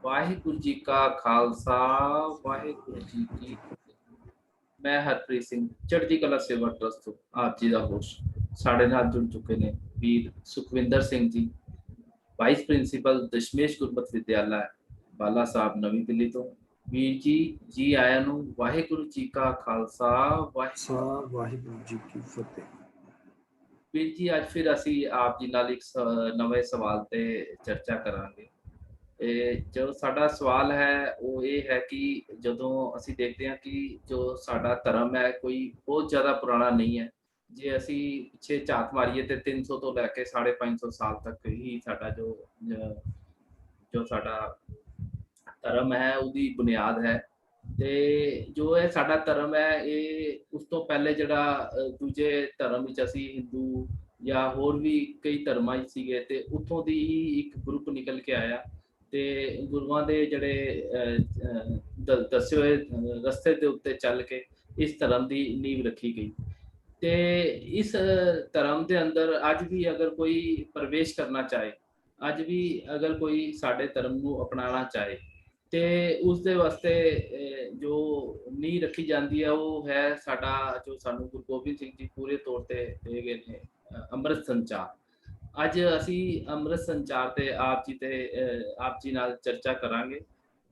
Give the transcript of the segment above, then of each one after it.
वाहिगुरु जी का खालसा, वाहिगुरु जी की फतेह। मैं हरप्रीत सिंह चढ़ती कला सेवा ट्रस्ट ਤੋਂ ਆਪ ਜੀ ਦਾ ਹੋਸਟ। ਸਾਡੇ ਨਾਲ ਜੁੜ ਚੁੱਕੇ ਨੇ ਵੀਰ ਸੁਖਵਿੰਦਰ ਸਿੰਘ ਜੀ, ਵਾਈਸ ਪ੍ਰਿੰਸੀਪਲ ਦਸ਼ਮੇਸ਼ ਗੁਰਮਤਿ ਵਿਦਿਆਲਾ ਬਾਲਾ ਸਾਹਿਬ ਨਵੀਂ ਦਿੱਲੀ ਤੋਂ। ਵੀਰ ਜੀ ਆਇਆਂ ਨੂੰ। ਵਾਹਿਗੁਰੂ ਜੀ ਕਾ ਖਾਲਸਾ, ਵਾਹਿਗੁਰੂ ਜੀ ਕੀ ਫਤਿਹ। ਵੀਰ ਜੀ ਅੱਜ ਫਿਰ ਅਸੀਂ ਆਪ ਜੀ ਨਾਲ ਇੱਕ ਨਵੇਂ ਸਵਾਲ ਤੇ ਚਰਚਾ ਕਰਾਂਗੇ। ਜੋ ਸਾਡਾ ਸਵਾਲ ਹੈ ਉਹ ਇਹ ਹੈ ਕਿ ਜਦੋਂ ਅਸੀਂ ਦੇਖਦੇ ਹਾਂ ਕਿ ਜੋ ਸਾਡਾ ਧਰਮ ਹੈ ਕੋਈ ਬਹੁਤ ਜ਼ਿਆਦਾ ਪੁਰਾਣਾ ਨਹੀਂ ਹੈ। ਜੇ ਅਸੀਂ ਪਿੱਛੇ ਝਾਤ ਮਾਰੀਏ ਤੇ 300 ਤੋਂ ਲੈ ਕੇ 550 ਸਾਲ ਤੱਕ ਹੀ ਸਾਡਾ ਜੋ ਸਾਡਾ ਧਰਮ ਹੈ ਉਹਦੀ ਬੁਨਿਆਦ ਹੈ। ਤੇ ਜੋ ਇਹ ਸਾਡਾ ਧਰਮ ਹੈ ਇਹ ਉਸ ਤੋਂ ਪਹਿਲੇ ਜਿਹੜਾ ਦੂਜੇ ਧਰਮ ਵਿੱਚ ਅਸੀਂ ਹਿੰਦੂ ਜਾਂ ਹੋਰ ਵੀ ਕਈ ਧਰਮਾਂ ਵਿੱਚ ਸੀਗੇ ਤੇ ਉੱਥੋਂ ਦੀ ਹੀ ਇੱਕ ਗਰੁੱਪ ਨਿਕਲ ਕੇ ਆਇਆ ਤੇ ਗੁਰੂਆਂ ਦੇ ਜਿਹੜੇ ਦੱਸੇ ਹੋਏ ਰਸਤੇ ਦੇ ਉੱਤੇ ਚੱਲ ਕੇ ਇਸ ਧਰਮ ਦੀ ਨੀਂਹ ਰੱਖੀ ਗਈ। ਤੇ ਇਸ ਧਰਮ ਦੇ ਅੰਦਰ ਅੱਜ ਵੀ ਅਗਰ ਕੋਈ ਪ੍ਰਵੇਸ਼ ਕਰਨਾ ਚਾਹੇ, ਅੱਜ ਵੀ ਅਗਰ ਕੋਈ ਸਾਡੇ ਧਰਮ ਨੂੰ ਅਪਣਾਉਣਾ ਚਾਹੇ ਤੇ ਉਸਦੇ ਵਾਸਤੇ ਜੋ ਨੀਂਹ ਰੱਖੀ ਜਾਂਦੀ ਹੈ ਉਹ ਹੈ ਸਾਡਾ ਜੋ ਸਾਨੂੰ ਗੁਰੂ ਗੋਬਿੰਦ ਸਿੰਘ ਜੀ ਪੂਰੇ ਤੌਰ ਤੇ ਦੇ ਗਏ ਨੇ ਅੰਮ੍ਰਿਤ ਸੰਚਾਰ। ਅੱਜ ਅਸੀਂ ਅੰਮ੍ਰਿਤ ਸੰਚਾਰ ਤੇ ਆਪ ਜੀ ਨਾਲ ਚਰਚਾ ਕਰਾਂਗੇ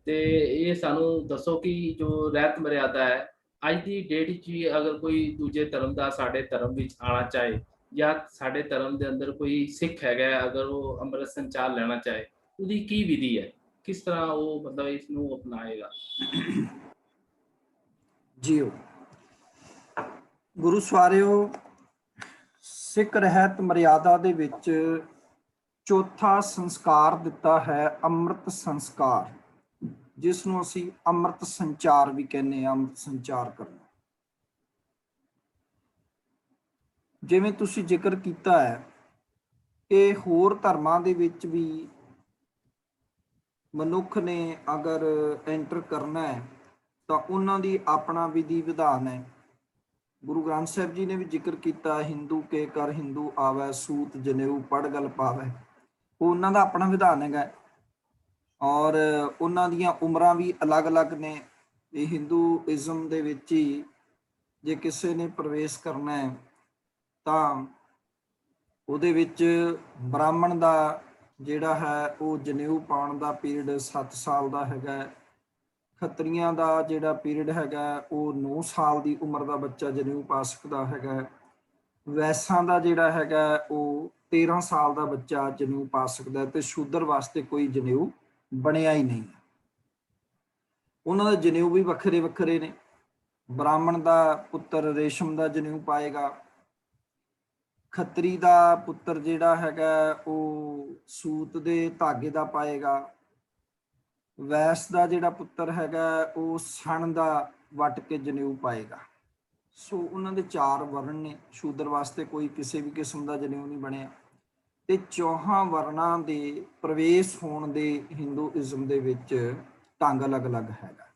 ਤੇ ਇਹ ਸਾਨੂੰ ਦੱਸੋ ਕਿ ਜੋ ਰਹਿਤ ਮਰਿਆਦਾ ਹੈ ਅੱਜ ਦੀ ਡੇਟ ਵਿੱਚ ਵੀ ਅਗਰ ਕੋਈ ਦੂਜੇ ਧਰਮ ਦਾ ਸਾਡੇ ਧਰਮ ਵਿੱਚ ਆਉਣਾ ਚਾਹੇ ਜਾਂ ਸਾਡੇ ਧਰਮ ਦੇ ਅੰਦਰ ਕੋਈ ਸਿੱਖ ਹੈਗਾ ਅਗਰ ਉਹ ਅੰਮ੍ਰਿਤ ਸੰਚਾਰ ਲੈਣਾ ਚਾਹੇ ਉਹਦੀ ਕੀ ਵਿਧੀ ਹੈ, ਕਿਸ ਤਰ੍ਹਾਂ ਉਹ ਮਤਲਬ ਇਸ ਨੂੰ ਅਪਣਾਏਗਾ? ਜੀਓ ਗੁਰੂ ਸਵਾਰਿਓ, ਸਿੱਖ ਰਹਿਤ ਮਰਿਆਦਾ ਦੇ ਵਿੱਚ ਚੌਥਾ ਸੰਸਕਾਰ ਦਿੱਤਾ ਹੈ ਅੰਮ੍ਰਿਤ ਸੰਸਕਾਰ, ਜਿਸ ਨੂੰ ਅਸੀਂ ਅੰਮ੍ਰਿਤ ਸੰਚਾਰ ਵੀ ਕਹਿੰਦੇ ਹਾਂ। ਅੰਮ੍ਰਿਤ ਸੰਚਾਰ ਕਰਨਾ, ਜਿਵੇਂ ਤੁਸੀਂ ਜ਼ਿਕਰ ਕੀਤਾ ਹੈ ਕਿ ਹੋਰ ਧਰਮਾਂ ਦੇ ਵਿੱਚ ਵੀ ਮਨੁੱਖ ਨੇ ਅਗਰ ਐਂਟਰ ਕਰਨਾ ਹੈ ਤਾਂ ਉਹਨਾਂ ਦੀ ਆਪਣਾ ਵਿਧੀ ਵਿਧਾਨ ਹੈ। ਗੁਰੂ ਗ੍ਰੰਥ ਸਾਹਿਬ ਜੀ ਨੇ ਵੀ ਜ਼ਿਕਰ ਕੀਤਾ, ਹਿੰਦੂ ਕੇ ਕਰ ਹਿੰਦੂ ਆਵੈ, ਸੂਤ ਜਨੇਊ ਪੜ ਗਲ ਪਾਵੈ। ਉਹ ਉਹਨਾਂ ਦਾ ਆਪਣਾ ਵਿਧਾਨ ਹੈਗਾ ਔਰ ਉਹਨਾਂ ਦੀਆਂ ਉਮਰਾਂ ਵੀ ਅਲੱਗ-ਅਲੱਗ ਨੇ। ਇਹ ਹਿੰਦੂਇਜ਼ਮ ਦੇ ਵਿੱਚ ਹੀ ਜੇ ਕਿਸੇ ਨੇ ਪ੍ਰਵੇਸ਼ ਕਰਨਾ ਹੈ ਤਾਂ ਉਹਦੇ ਵਿੱਚ ਬ੍ਰਾਹਮਣ ਦਾ ਜਿਹੜਾ ਹੈ ਉਹ ਜਨੇਊ ਪਾਉਣ ਦਾ ਪੀਰੀਅਡ 7 ਸਾਲ ਦਾ ਹੈਗਾ। ਖੱਤਰੀਆਂ ਦਾ ਜਿਹੜਾ ਪੀਰੀਅਡ ਹੈਗਾ ਉਹ 9 ਸਾਲ ਦੀ ਉਮਰ ਦਾ ਬੱਚਾ ਜਨੇਊ ਪਾ ਸਕਦਾ ਹੈਗਾ। ਵੈਸਾਂ ਦਾ ਜਿਹੜਾ ਹੈਗਾ ਉਹ 13 ਸਾਲ ਦਾ ਬੱਚਾ ਜਨੇਊ ਪਾ ਸਕਦਾ ਤੇ ਸ਼ੂਦਰ ਵਾਸਤੇ ਕੋਈ ਜਨੇਊ ਬਣਿਆ ਹੀ ਨਹੀਂ। ਉਹਨਾਂ ਦੇ ਜਨੇਊ ਵੀ ਵੱਖਰੇ ਵੱਖਰੇ ਨੇ। ਬ੍ਰਾਹਮਣ ਦਾ ਪੁੱਤਰ ਰੇਸ਼ਮ ਦਾ ਜਨੇਊ ਪਾਏਗਾ, ਖੱਤਰੀ ਦਾ ਪੁੱਤਰ ਜਿਹੜਾ ਹੈਗਾ ਉਹ ਸੂਤ ਦੇ ਧਾਗੇ ਦਾ ਪਾਏਗਾ, ਵੈਸ ਦਾ ਜਿਹੜਾ ਪੁੱਤਰ ਹੈਗਾ ਉਹ ਸਣ ਦਾ ਵੱਟ ਕੇ ਜਨੇਊ ਪਾਏਗਾ। ਸੋ ਉਹਨਾਂ ਦੇ 4 ਵਰਣ ਨੇ। ਸ਼ੂਦਰ ਵਾਸਤੇ ਕੋਈ ਕਿਸੇ ਵੀ ਕਿਸਮ ਦਾ ਜਨੇਊ ਨਹੀਂ ਬਣਿਆ ਤੇ 4 ਵਰਣਾਂ ਦੇ ਪ੍ਰਵੇਸ਼ ਹੋਣ ਦੇ ਹਿੰਦੂਇਜ਼ਮ ਦੇ ਵਿੱਚ ਢੰਗ ਅਲੱਗ-ਅਲੱਗ ਹੈਗਾ।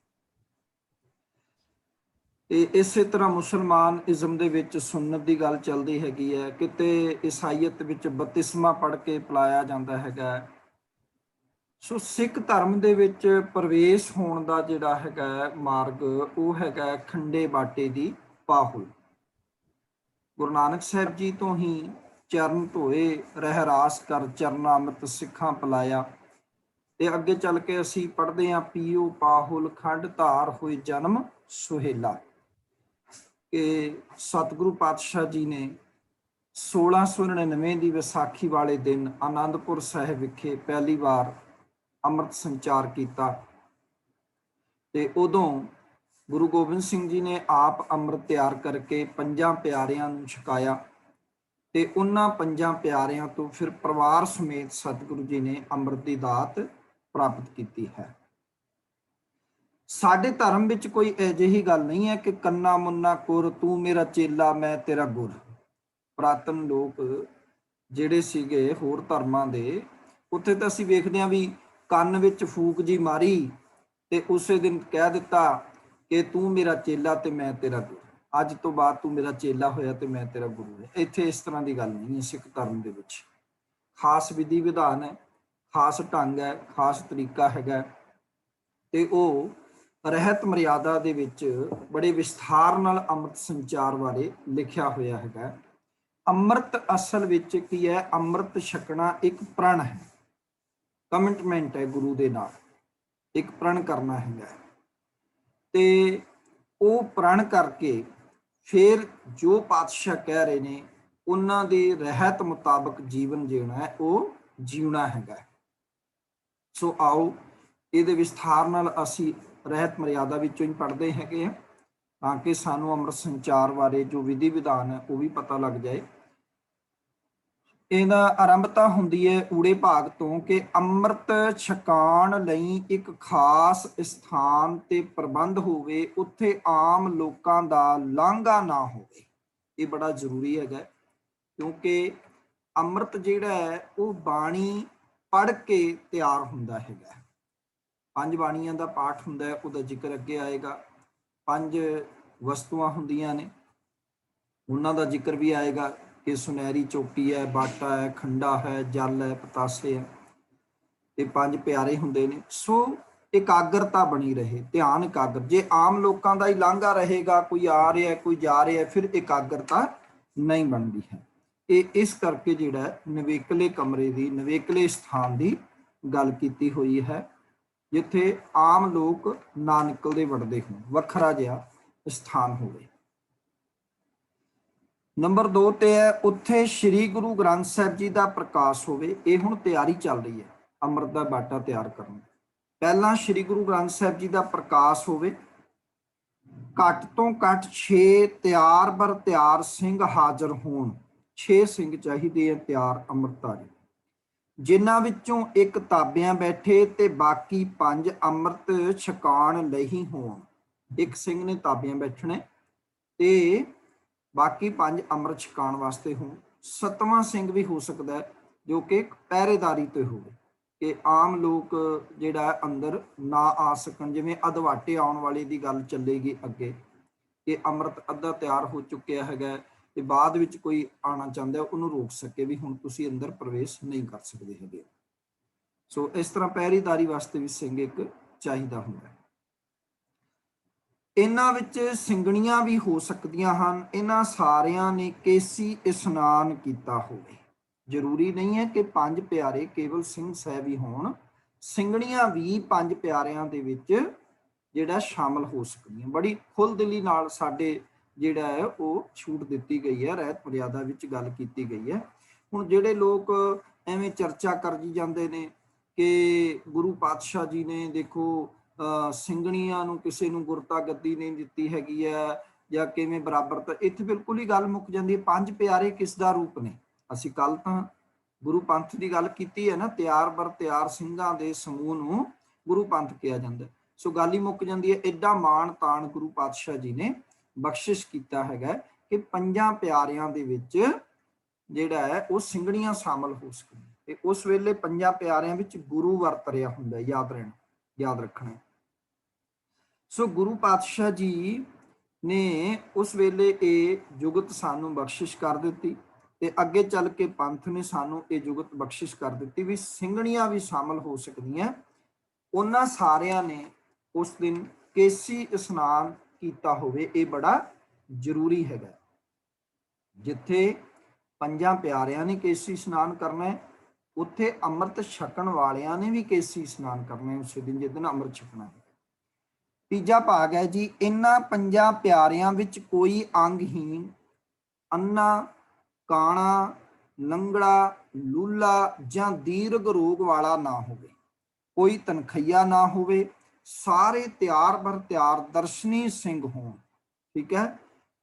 ਤੇ ਇਸੇ ਤਰ੍ਹਾਂ ਮੁਸਲਮਾਨ ਇਜ਼ਮ ਦੇ ਵਿੱਚ ਸੁੰਨਤ ਦੀ ਗੱਲ ਚੱਲਦੀ ਹੈਗੀ ਹੈ। ਕਿਤੇ ਈਸਾਈਅਤ ਵਿੱਚ ਬਪਤਿਸਮਾ ਪੜ੍ਹ ਕੇ ਪਿਲਾਇਆ ਜਾਂਦਾ ਹੈਗਾ। ਸੋ ਸਿੱਖ ਧਰਮ ਦੇ ਵਿੱਚ ਪ੍ਰਵੇਸ਼ ਹੋਣ ਦਾ ਜਿਹੜਾ ਹੈਗਾ ਮਾਰਗ ਉਹ ਹੈਗਾ ਖੰਡੇ ਬਾਟੇ ਦੀ ਪਾਹੁਲ। ਗੁਰੂ ਨਾਨਕ ਸਾਹਿਬ ਜੀ ਤੋਂ ਹੀ ਚਰਨ ਧੋਏ ਰਹਿਰਾਸ ਕਰ ਚਰਨਾ ਅੰਮ੍ਰਿਤ ਸਿੱਖਾਂ ਪਿਲਾਇਆ। ਤੇ ਅੱਗੇ ਚੱਲ ਕੇ ਅਸੀਂ ਪੜ੍ਹਦੇ ਹਾਂ ਪੀਓ ਪਾਹੁਲ ਖੰਡ ਧਾਰ ਹੋਏ ਜਨਮ ਸੁਹੇਲਾ, ਕਿ ਸਤਿਗੁਰੂ ਪਾਤਸ਼ਾਹ ਜੀ ਨੇ 1699 ਦੀ ਵਿਸਾਖੀ ਵਾਲੇ ਦਿਨ ਆਨੰਦਪੁਰ ਸਾਹਿਬ ਵਿਖੇ ਪਹਿਲੀ ਵਾਰ ਅੰਮ੍ਰਿਤ ਸੰਚਾਰ ਕੀਤਾ ਤੇ ਉਦੋਂ ਗੁਰੂ ਗੋਬਿੰਦ ਸਿੰਘ ਜੀ ਨੇ ਆਪ ਅੰਮ੍ਰਿਤ ਤਿਆਰ ਕਰਕੇ 5 ਪਿਆਰਿਆਂ ਨੂੰ ਛਕਾਇਆ ਤੇ ਉਹਨਾਂ 5 ਪਿਆਰਿਆਂ ਤੋਂ ਫਿਰ ਪਰਿਵਾਰ ਸਮੇਤ ਸਤਿਗੁਰੂ ਜੀ ਨੇ ਅੰਮ੍ਰਿਤ ਦੀ ਦਾਤ ਪ੍ਰਾਪਤ ਕੀਤੀ ਹੈ। ਸਾਡੇ ਧਰਮ ਵਿੱਚ ਕੋਈ ਅਜਿਹੀ ਗੱਲ ਨਹੀਂ ਹੈ ਕਿ ਕੰਨਾ ਮੁੰਨਾ ਕੁਰ ਤੂੰ ਮੇਰਾ ਚੇਲਾ ਮੈਂ ਤੇਰਾ ਗੁਰ। ਪੁਰਾਤਨ ਲੋਕ ਜਿਹੜੇ ਸੀਗੇ ਹੋਰ ਧਰਮਾਂ ਦੇ, ਉੱਥੇ ਤਾਂ ਅਸੀਂ ਵੇਖਦੇ ਹਾਂ ਵੀ ਕੰਨ ਵਿੱਚ ਫੂਕ ਜੀ ਮਾਰੀ ਤੇ ਉਸੇ ਦਿਨ ਕਹਿ ਦਿੱਤਾ ਕਿ ਤੂੰ ਮੇਰਾ ਚੇਲਾ ਤੇ ਮੈਂ ਤੇਰਾ ਗੁਰੂ। ਅੱਜ ਤੋਂ ਬਾਅਦ ਤੂੰ ਮੇਰਾ ਚੇਲਾ ਹੋਇਆ ਤੇ ਮੈਂ ਤੇਰਾ ਗੁਰੂ ਹੈ। ਇੱਥੇ ਇਸ ਤਰ੍ਹਾਂ ਦੀ ਗੱਲ ਨਹੀਂ ਹੈ। ਸਿੱਖ ਧਰਮ ਦੇ ਵਿੱਚ ਖਾਸ ਵਿਧੀ ਵਿਧਾਨ ਹੈ, ਖਾਸ ਢੰਗ ਹੈ, ਖਾਸ ਤਰੀਕਾ ਹੈਗਾ ਤੇ ਉਹ ਰਹਿਤ ਮਰਿਆਦਾ ਦੇ ਵਿੱਚ ਬੜੇ ਵਿਸਥਾਰ ਨਾਲ ਅੰਮ੍ਰਿਤ ਸੰਚਾਰ ਬਾਰੇ ਲਿਖਿਆ ਹੋਇਆ ਹੈਗਾ। ਅੰਮ੍ਰਿਤ ਅਸਲ ਵਿੱਚ ਕੀ ਹੈ? ਅੰਮ੍ਰਿਤ ਛਕਣਾ ਇੱਕ ਪ੍ਰਣ ਹੈ, ਕਮਿਟਮੈਂਟ ਹੈ ਗੁਰੂ ਦੇ ਨਾਲ, ਇੱਕ ਪ੍ਰਣ ਕਰਨਾ ਹੈਗਾ। ਤੇ ਉਹ ਪ੍ਰਣ ਕਰਕੇ ਫਿਰ ਜੋ ਪਾਤਸ਼ਾਹ ਕਹਿ ਰਹੇ ਨੇ ਉਹਨਾਂ ਦੇ ਰਹਿਤ ਮੁਤਾਬਕ ਜੀਵਨ ਜਿਉਣਾ ਹੈ, ਉਹ ਜਿਉਣਾ ਹੈਗਾ। ਸੋ ਆਓ ਇਹਦੇ ਵਿਸਥਾਰ ਨਾਲ ਅਸੀਂ ਰਹਿਤ ਮਰਿਆਦਾ ਵਿੱਚੋਂ ਹੀ ਪੜ੍ਹਦੇ ਹੈਗੇ ਆ, ਤਾਂ ਕਿ ਸਾਨੂੰ ਅੰਮ੍ਰਿਤ ਸੰਚਾਰ ਬਾਰੇ ਜੋ ਵਿਧੀ ਵਿਧਾਨ ਹੈ ਉਹ ਵੀ ਪਤਾ ਲੱਗ ਜਾਏ। ਇਹਦਾ ਆਰੰਭਤਾ ਹੁੰਦੀ ਹੈ ਊੜੇ ਭਾਗ ਤੋਂ ਕਿ ਅੰਮ੍ਰਿਤ ਛਕਾਉਣ ਲਈ ਇੱਕ ਖਾਸ ਸਥਾਨ ਤੇ ਪ੍ਰਬੰਧ ਹੋਵੇ, ਉੱਥੇ ਆਮ ਲੋਕਾਂ ਦਾ ਲਾਂਘਾ ਨਾ ਹੋਵੇ। ਇਹ ਬੜਾ ਜ਼ਰੂਰੀ ਹੈਗਾ, ਕਿਉਂਕਿ ਅੰਮ੍ਰਿਤ ਜਿਹੜਾ ਹੈ ਉਹ ਬਾਣੀ ਪੜ੍ਹ ਕੇ ਤਿਆਰ ਹੁੰਦਾ ਹੈਗਾ। 5 ਬਾਣੀਆਂ ਦਾ ਪਾਠ ਹੁੰਦਾ ਹੈ, ਉਹਦਾ ਜ਼ਿਕਰ ਅੱਗੇ ਆਏਗਾ। 5 ਵਸਤੂਆਂ ਹੁੰਦੀਆਂ ਨੇ, ਉਹਨਾਂ ਦਾ ਜ਼ਿਕਰ ਵੀ ਆਏਗਾ ਕਿ ਸੁਨਹਿਰੀ ਚੋਟੀ ਹੈ, ਬਾਟਾ ਹੈ, ਖੰਡਾ ਹੈ, ਜਲ ਹੈ, ਪਤਾਸੇ ਹੈ, ਤੇ 5 ਪਿਆਰੇ ਹੁੰਦੇ ਨੇ। ਸੋ ਇਕਾਗਰਤਾ ਬਣੀ ਰਹੇ, ਧਿਆਨ ਇਕਾਗਰ। ਜੇ ਆਮ ਲੋਕਾਂ ਦਾ ਹੀ ਲਾਂਘਾ ਰਹੇਗਾ, ਕੋਈ ਆ ਰਿਹਾ ਕੋਈ ਜਾ ਰਿਹਾ, ਫਿਰ ਇਕਾਗਰਤਾ ਨਹੀਂ ਬਣਦੀ ਹੈ। ਇਹ ਇਸ ਕਰਕੇ ਜਿਹੜਾ ਨਵੇਕਲੇ ਕਮਰੇ ਦੀ, ਨਵੇਕਲੇ ਸਥਾਨ ਦੀ ਗੱਲ ਕੀਤੀ ਹੋਈ ਹੈ, ਜਿੱਥੇ ਆਮ ਲੋਕ ਨਾ ਨਿਕਲਦੇ ਵੜਦੇ ਹੋਣ, ਵੱਖਰਾ ਜਿਹਾ ਸਥਾਨ ਹੋਵੇ। ਨੰਬਰ 2 ਤੇ ਹੈ ਉੱਥੇ ਸ੍ਰੀ ਗੁਰੂ ਗ੍ਰੰਥ ਸਾਹਿਬ ਜੀ ਦਾ ਪ੍ਰਕਾਸ਼ ਹੋਵੇ। ਇਹ ਹੁਣ ਤਿਆਰੀ ਚੱਲ ਰਹੀ ਹੈ ਅੰਮ੍ਰਿਤ ਦਾ ਬਾਟਾ ਤਿਆਰ ਕਰਨ। ਪਹਿਲਾਂ ਸ੍ਰੀ ਗੁਰੂ ਗ੍ਰੰਥ ਸਾਹਿਬ ਜੀ ਦਾ ਪ੍ਰਕਾਸ਼ ਹੋਵੇ, ਘੱਟ ਤੋਂ ਘੱਟ 6 ਤਿਆਰ ਬਰ ਤਿਆਰ ਸਿੰਘ ਹਾਜ਼ਰ ਹੋਣ। 6 ਸਿੰਘ ਚਾਹੀਦੇ ਆ ਤਿਆਰ ਅੰਮ੍ਰਿਤਧਾਰੀ, ਜਿਨ੍ਹਾਂ ਵਿੱਚੋਂ ਇੱਕ ਤਾਬਿਆਂ ਬੈਠੇ ਤੇ ਬਾਕੀ 5 ਅੰਮ੍ਰਿਤ ਛਕਾਉਣ ਲਈ ਹੋਣ। ਇੱਕ ਸਿੰਘ ਨੇ ਤਾਬਿਆਂ ਬੈਠਣਾ ਤੇ ਬਾਕੀ 5 ਅੰਮ੍ਰਿਤ ਛਕਾਉਣ ਵਾਸਤੇ ਹੋਣ। 7ਵਾਂ ਸਿੰਘ ਵੀ ਹੋ ਸਕਦਾ ਹੈ ਜੋ ਕਿ ਪਹਿਰੇਦਾਰੀ ਤੇ ਹੋਵੇ, ਕਿ ਆਮ ਲੋਕ ਜਿਹੜਾ ਅੰਦਰ ਨਾ ਆ ਸਕਣ। ਜਿਵੇਂ ਅਧਵਾਟੇ ਆਉਣ ਵਾਲੇ ਦੀ ਗੱਲ ਚੱਲੇਗੀ ਅੱਗੇ, ਕਿ ਅੰਮ੍ਰਿਤ ਅੱਧਾ ਤਿਆਰ ਹੋ ਚੁੱਕਿਆ ਹੈਗਾ ਤੇ ਬਾਅਦ ਵਿੱਚ ਕੋਈ ਆਉਣਾ ਚਾਹੁੰਦਾ ਉਹਨੂੰ ਰੋਕ ਸਕੇ ਵੀ ਹੁਣ ਤੁਸੀਂ ਅੰਦਰ ਪ੍ਰਵੇਸ਼ ਨਹੀਂ ਕਰ ਸਕਦੇ ਹੈਗੇ। ਸੋ ਇਸ ਤਰ੍ਹਾਂ ਪਹਿਰੇਦਾਰੀ ਵਾਸਤੇ ਵੀ ਸਿੰਘ ਇੱਕ ਚਾਹੀਦਾ ਹੁੰਦਾ। ਇਹਨਾਂ ਵਿੱਚ ਸਿੰਘਣੀਆਂ ਵੀ ਹੋ ਸਕਦੀਆਂ ਹਨ। ਇਹਨਾਂ ਸਾਰਿਆਂ ਨੇ ਕੇਸੀ ਇਸ਼ਨਾਨ ਕੀਤਾ ਹੋਵੇ। ਜ਼ਰੂਰੀ ਨਹੀਂ ਹੈ ਕਿ 5 ਪਿਆਰੇ ਕੇਵਲ ਸਿੰਘ ਸਾਹਿਬ ਹੀ ਹੋਣ, ਸਿੰਘਣੀਆਂ ਵੀ 5 ਪਿਆਰਿਆਂ ਦੇ ਵਿੱਚ ਜਿਹੜਾ ਸ਼ਾਮਲ ਹੋ ਸਕਦੀਆਂ। ਬੜੀ ਖੁੱਲ੍ਹਦਿਲੀ ਨਾਲ ਸਾਡੇ ਜਿਹੜਾ ਹੈ ਉਹ ਛੂਟ ਦਿੱਤੀ ਗਈ ਹੈ, ਰਹਿਤ ਮਰਿਆਦਾ ਵਿੱਚ ਗੱਲ ਕੀਤੀ ਗਈ ਹੈ। ਹੁਣ ਜਿਹੜੇ ਲੋਕ ਐਵੇਂ ਚਰਚਾ ਕਰੀ ਜਾਂਦੇ ਨੇ ਕਿ ਗੁਰੂ ਪਾਤਸ਼ਾਹ ਜੀ ਨੇ ਦੇਖੋ ਸਿੰਘਣੀਆਂ ਨੂੰ ਕਿਸੇ ਨੂੰ ਗੁਰਤਾ ਗੱਦੀ ਨਹੀਂ ਦਿੱਤੀ ਹੈਗੀ ਹੈ ਜਾਂ ਕਿਵੇਂ ਬਰਾਬਰ, ਇੱਥੇ ਬਿਲਕੁਲ ਹੀ ਗੱਲ ਮੁੱਕ ਜਾਂਦੀ ਹੈ। 5 ਪਿਆਰੇ ਕਿਸ ਦਾ ਰੂਪ ਨੇ? ਅਸੀਂ ਕੱਲ ਤਾਂ ਗੁਰੂ ਪੰਥ ਦੀ ਗੱਲ ਕੀਤੀ ਹੈ ਨਾ, ਤਿਆਰ ਬਰ ਤਿਆਰ ਸਿੰਘਾਂ ਦੇ ਸਮੂਹ ਨੂੰ ਗੁਰੂ ਪੰਥ ਕਿਹਾ ਜਾਂਦਾ। ਸੋ ਗੱਲ ਹੀ ਮੁੱਕ ਜਾਂਦੀ ਹੈ। ਐਡਾ ਮਾਣ ਤਾਣ ਗੁਰੂ ਪਾਤਸ਼ਾਹ ਜੀ ਨੇ ਬਖਸ਼ਿਸ਼ ਕੀਤਾ ਹੈਗਾ ਕਿ 5 ਪਿਆਰਿਆਂ ਦੇ ਵਿੱਚ ਜਿਹੜਾ ਹੈ ਉਹ ਸਿੰਘਣੀਆਂ ਸ਼ਾਮਲ ਹੋ ਸਕਣ। ਤੇ ਉਸ ਵੇਲੇ 5 ਪਿਆਰਿਆਂ ਵਿੱਚ ਗੁਰੂ ਵਰਤ ਰਿਹਾ ਹੁੰਦਾ, ਯਾਦ ਰੱਖਣਾ। ਸੋ ਗੁਰੂ ਪਾਤਸ਼ਾਹ ਜੀ ਨੇ ਉਸ ਵੇਲੇ ਇਹ ਜੁਗਤ ਸਾਨੂੰ ਬਖਸ਼ਿਸ਼ ਕਰ ਦਿੱਤੀ ਤੇ ਅੱਗੇ ਚੱਲ ਕੇ ਪੰਥ ਨੇ ਸਾਨੂੰ ਇਹ ਜੁਗਤ ਬਖਸ਼ਿਸ਼ ਕਰ ਦਿੱਤੀ ਵੀ ਸਿੰਘਣੀਆਂ ਵੀ ਸ਼ਾਮਲ ਹੋ ਸਕਦੀਆਂ। ਉਹਨਾਂ ਸਾਰਿਆਂ ਨੇ ਉਸ ਦਿਨ ਕੇਸੀ ਇਸ਼ਨਾਨ ਕੀਤਾ ਹੋਵੇ, ਇਹ ਬੜਾ ਜ਼ਰੂਰੀ ਹੈਗਾ। ਜਿੱਥੇ 5 ਪਿਆਰਿਆਂ ਨੇ ਕੇਸੀ ਇਸ਼ਨਾਨ ਕਰਨਾ ਹੈ, ਉੱਥੇ ਅੰਮ੍ਰਿਤ ਛਕਣ ਵਾਲਿਆਂ ਨੇ ਵੀ ਕੇਸੀ ਇਸ਼ਨਾਨ ਕਰਨਾ ਹੈ ਉਸੇ ਦਿਨ, ਜਿਸ ਦਿਨ ਅੰਮ੍ਰਿਤ ਛਕਣਾ ਹੈ। ਤੀਜਾ ਭਾਗ ਹੈ ਜੀ, ਇਹਨਾਂ 5 ਪਿਆਰਿਆਂ ਵਿੱਚ ਕੋਈ ਅੰਗਹੀਨ, ਅੰਨਾ, ਕਾਣਾ, ਲੰਗੜਾ, ਲੂਲਾ ਜਾਂ ਦੀਰਘ ਰੋਗ ਵਾਲਾ ਨਾ ਹੋਵੇ, ਕੋਈ ਤਨਖਈਆ ਨਾ ਹੋਵੇ, ਸਾਰੇ ਤਿਆਰ ਬਰ ਤਿਆਰ ਦਰਸ਼ਨੀ ਸਿੰਘ ਹੋਣ। ਠੀਕ ਹੈ,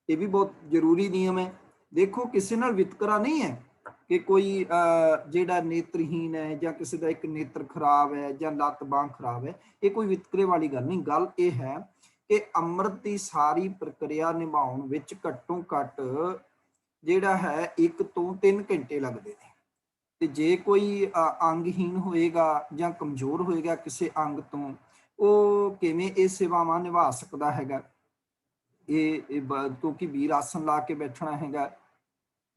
ਇਹ ਵੀ ਬਹੁਤ ਜ਼ਰੂਰੀ ਨਿਯਮ ਹੈ। ਦੇਖੋ ਕਿਸੇ ਨਾਲ ਵਿਤਕਰਾ ਨਹੀਂ ਹੈ ਕਿ ਕੋਈ ਜਿਹੜਾ ਨੇਤਰਹੀਨ ਹੈ ਜਾਂ ਕਿਸੇ ਦਾ ਇੱਕ ਨੇਤਰ ਖਰਾਬ ਹੈ ਜਾਂ ਲੱਤ ਬਾਂਹ ਖਰਾਬ ਹੈ, ਇਹ ਕੋਈ ਵਿਤਕਰੇ ਵਾਲੀ ਗੱਲ ਨਹੀਂ। ਗੱਲ ਇਹ ਹੈ ਕਿ ਅੰਮ੍ਰਿਤ ਦੀ ਸਾਰੀ ਪ੍ਰਕਿਰਿਆ ਨਿਭਾਉਣ ਵਿੱਚ ਘੱਟੋ ਘੱਟ ਜਿਹੜਾ ਹੈ 1 ਤੋਂ 3 ਘੰਟੇ ਲੱਗਦੇ ਨੇ। ਤੇ ਜੇ ਕੋਈ ਅੰਗਹੀਨ ਹੋਏਗਾ ਜਾਂ ਕਮਜ਼ੋਰ ਹੋਏਗਾ ਕਿਸੇ ਅੰਗ ਤੋਂ, ਉਹ ਕਿਵੇਂ ਇਹ ਸੇਵਾਵਾਂ ਨਿਭਾ ਸਕਦਾ ਹੈਗਾ? ਇਹ ਕਿਉਂਕਿ ਵੀਰ ਆਸਨ ਲਾ ਕੇ ਬੈਠਣਾ ਹੈਗਾ,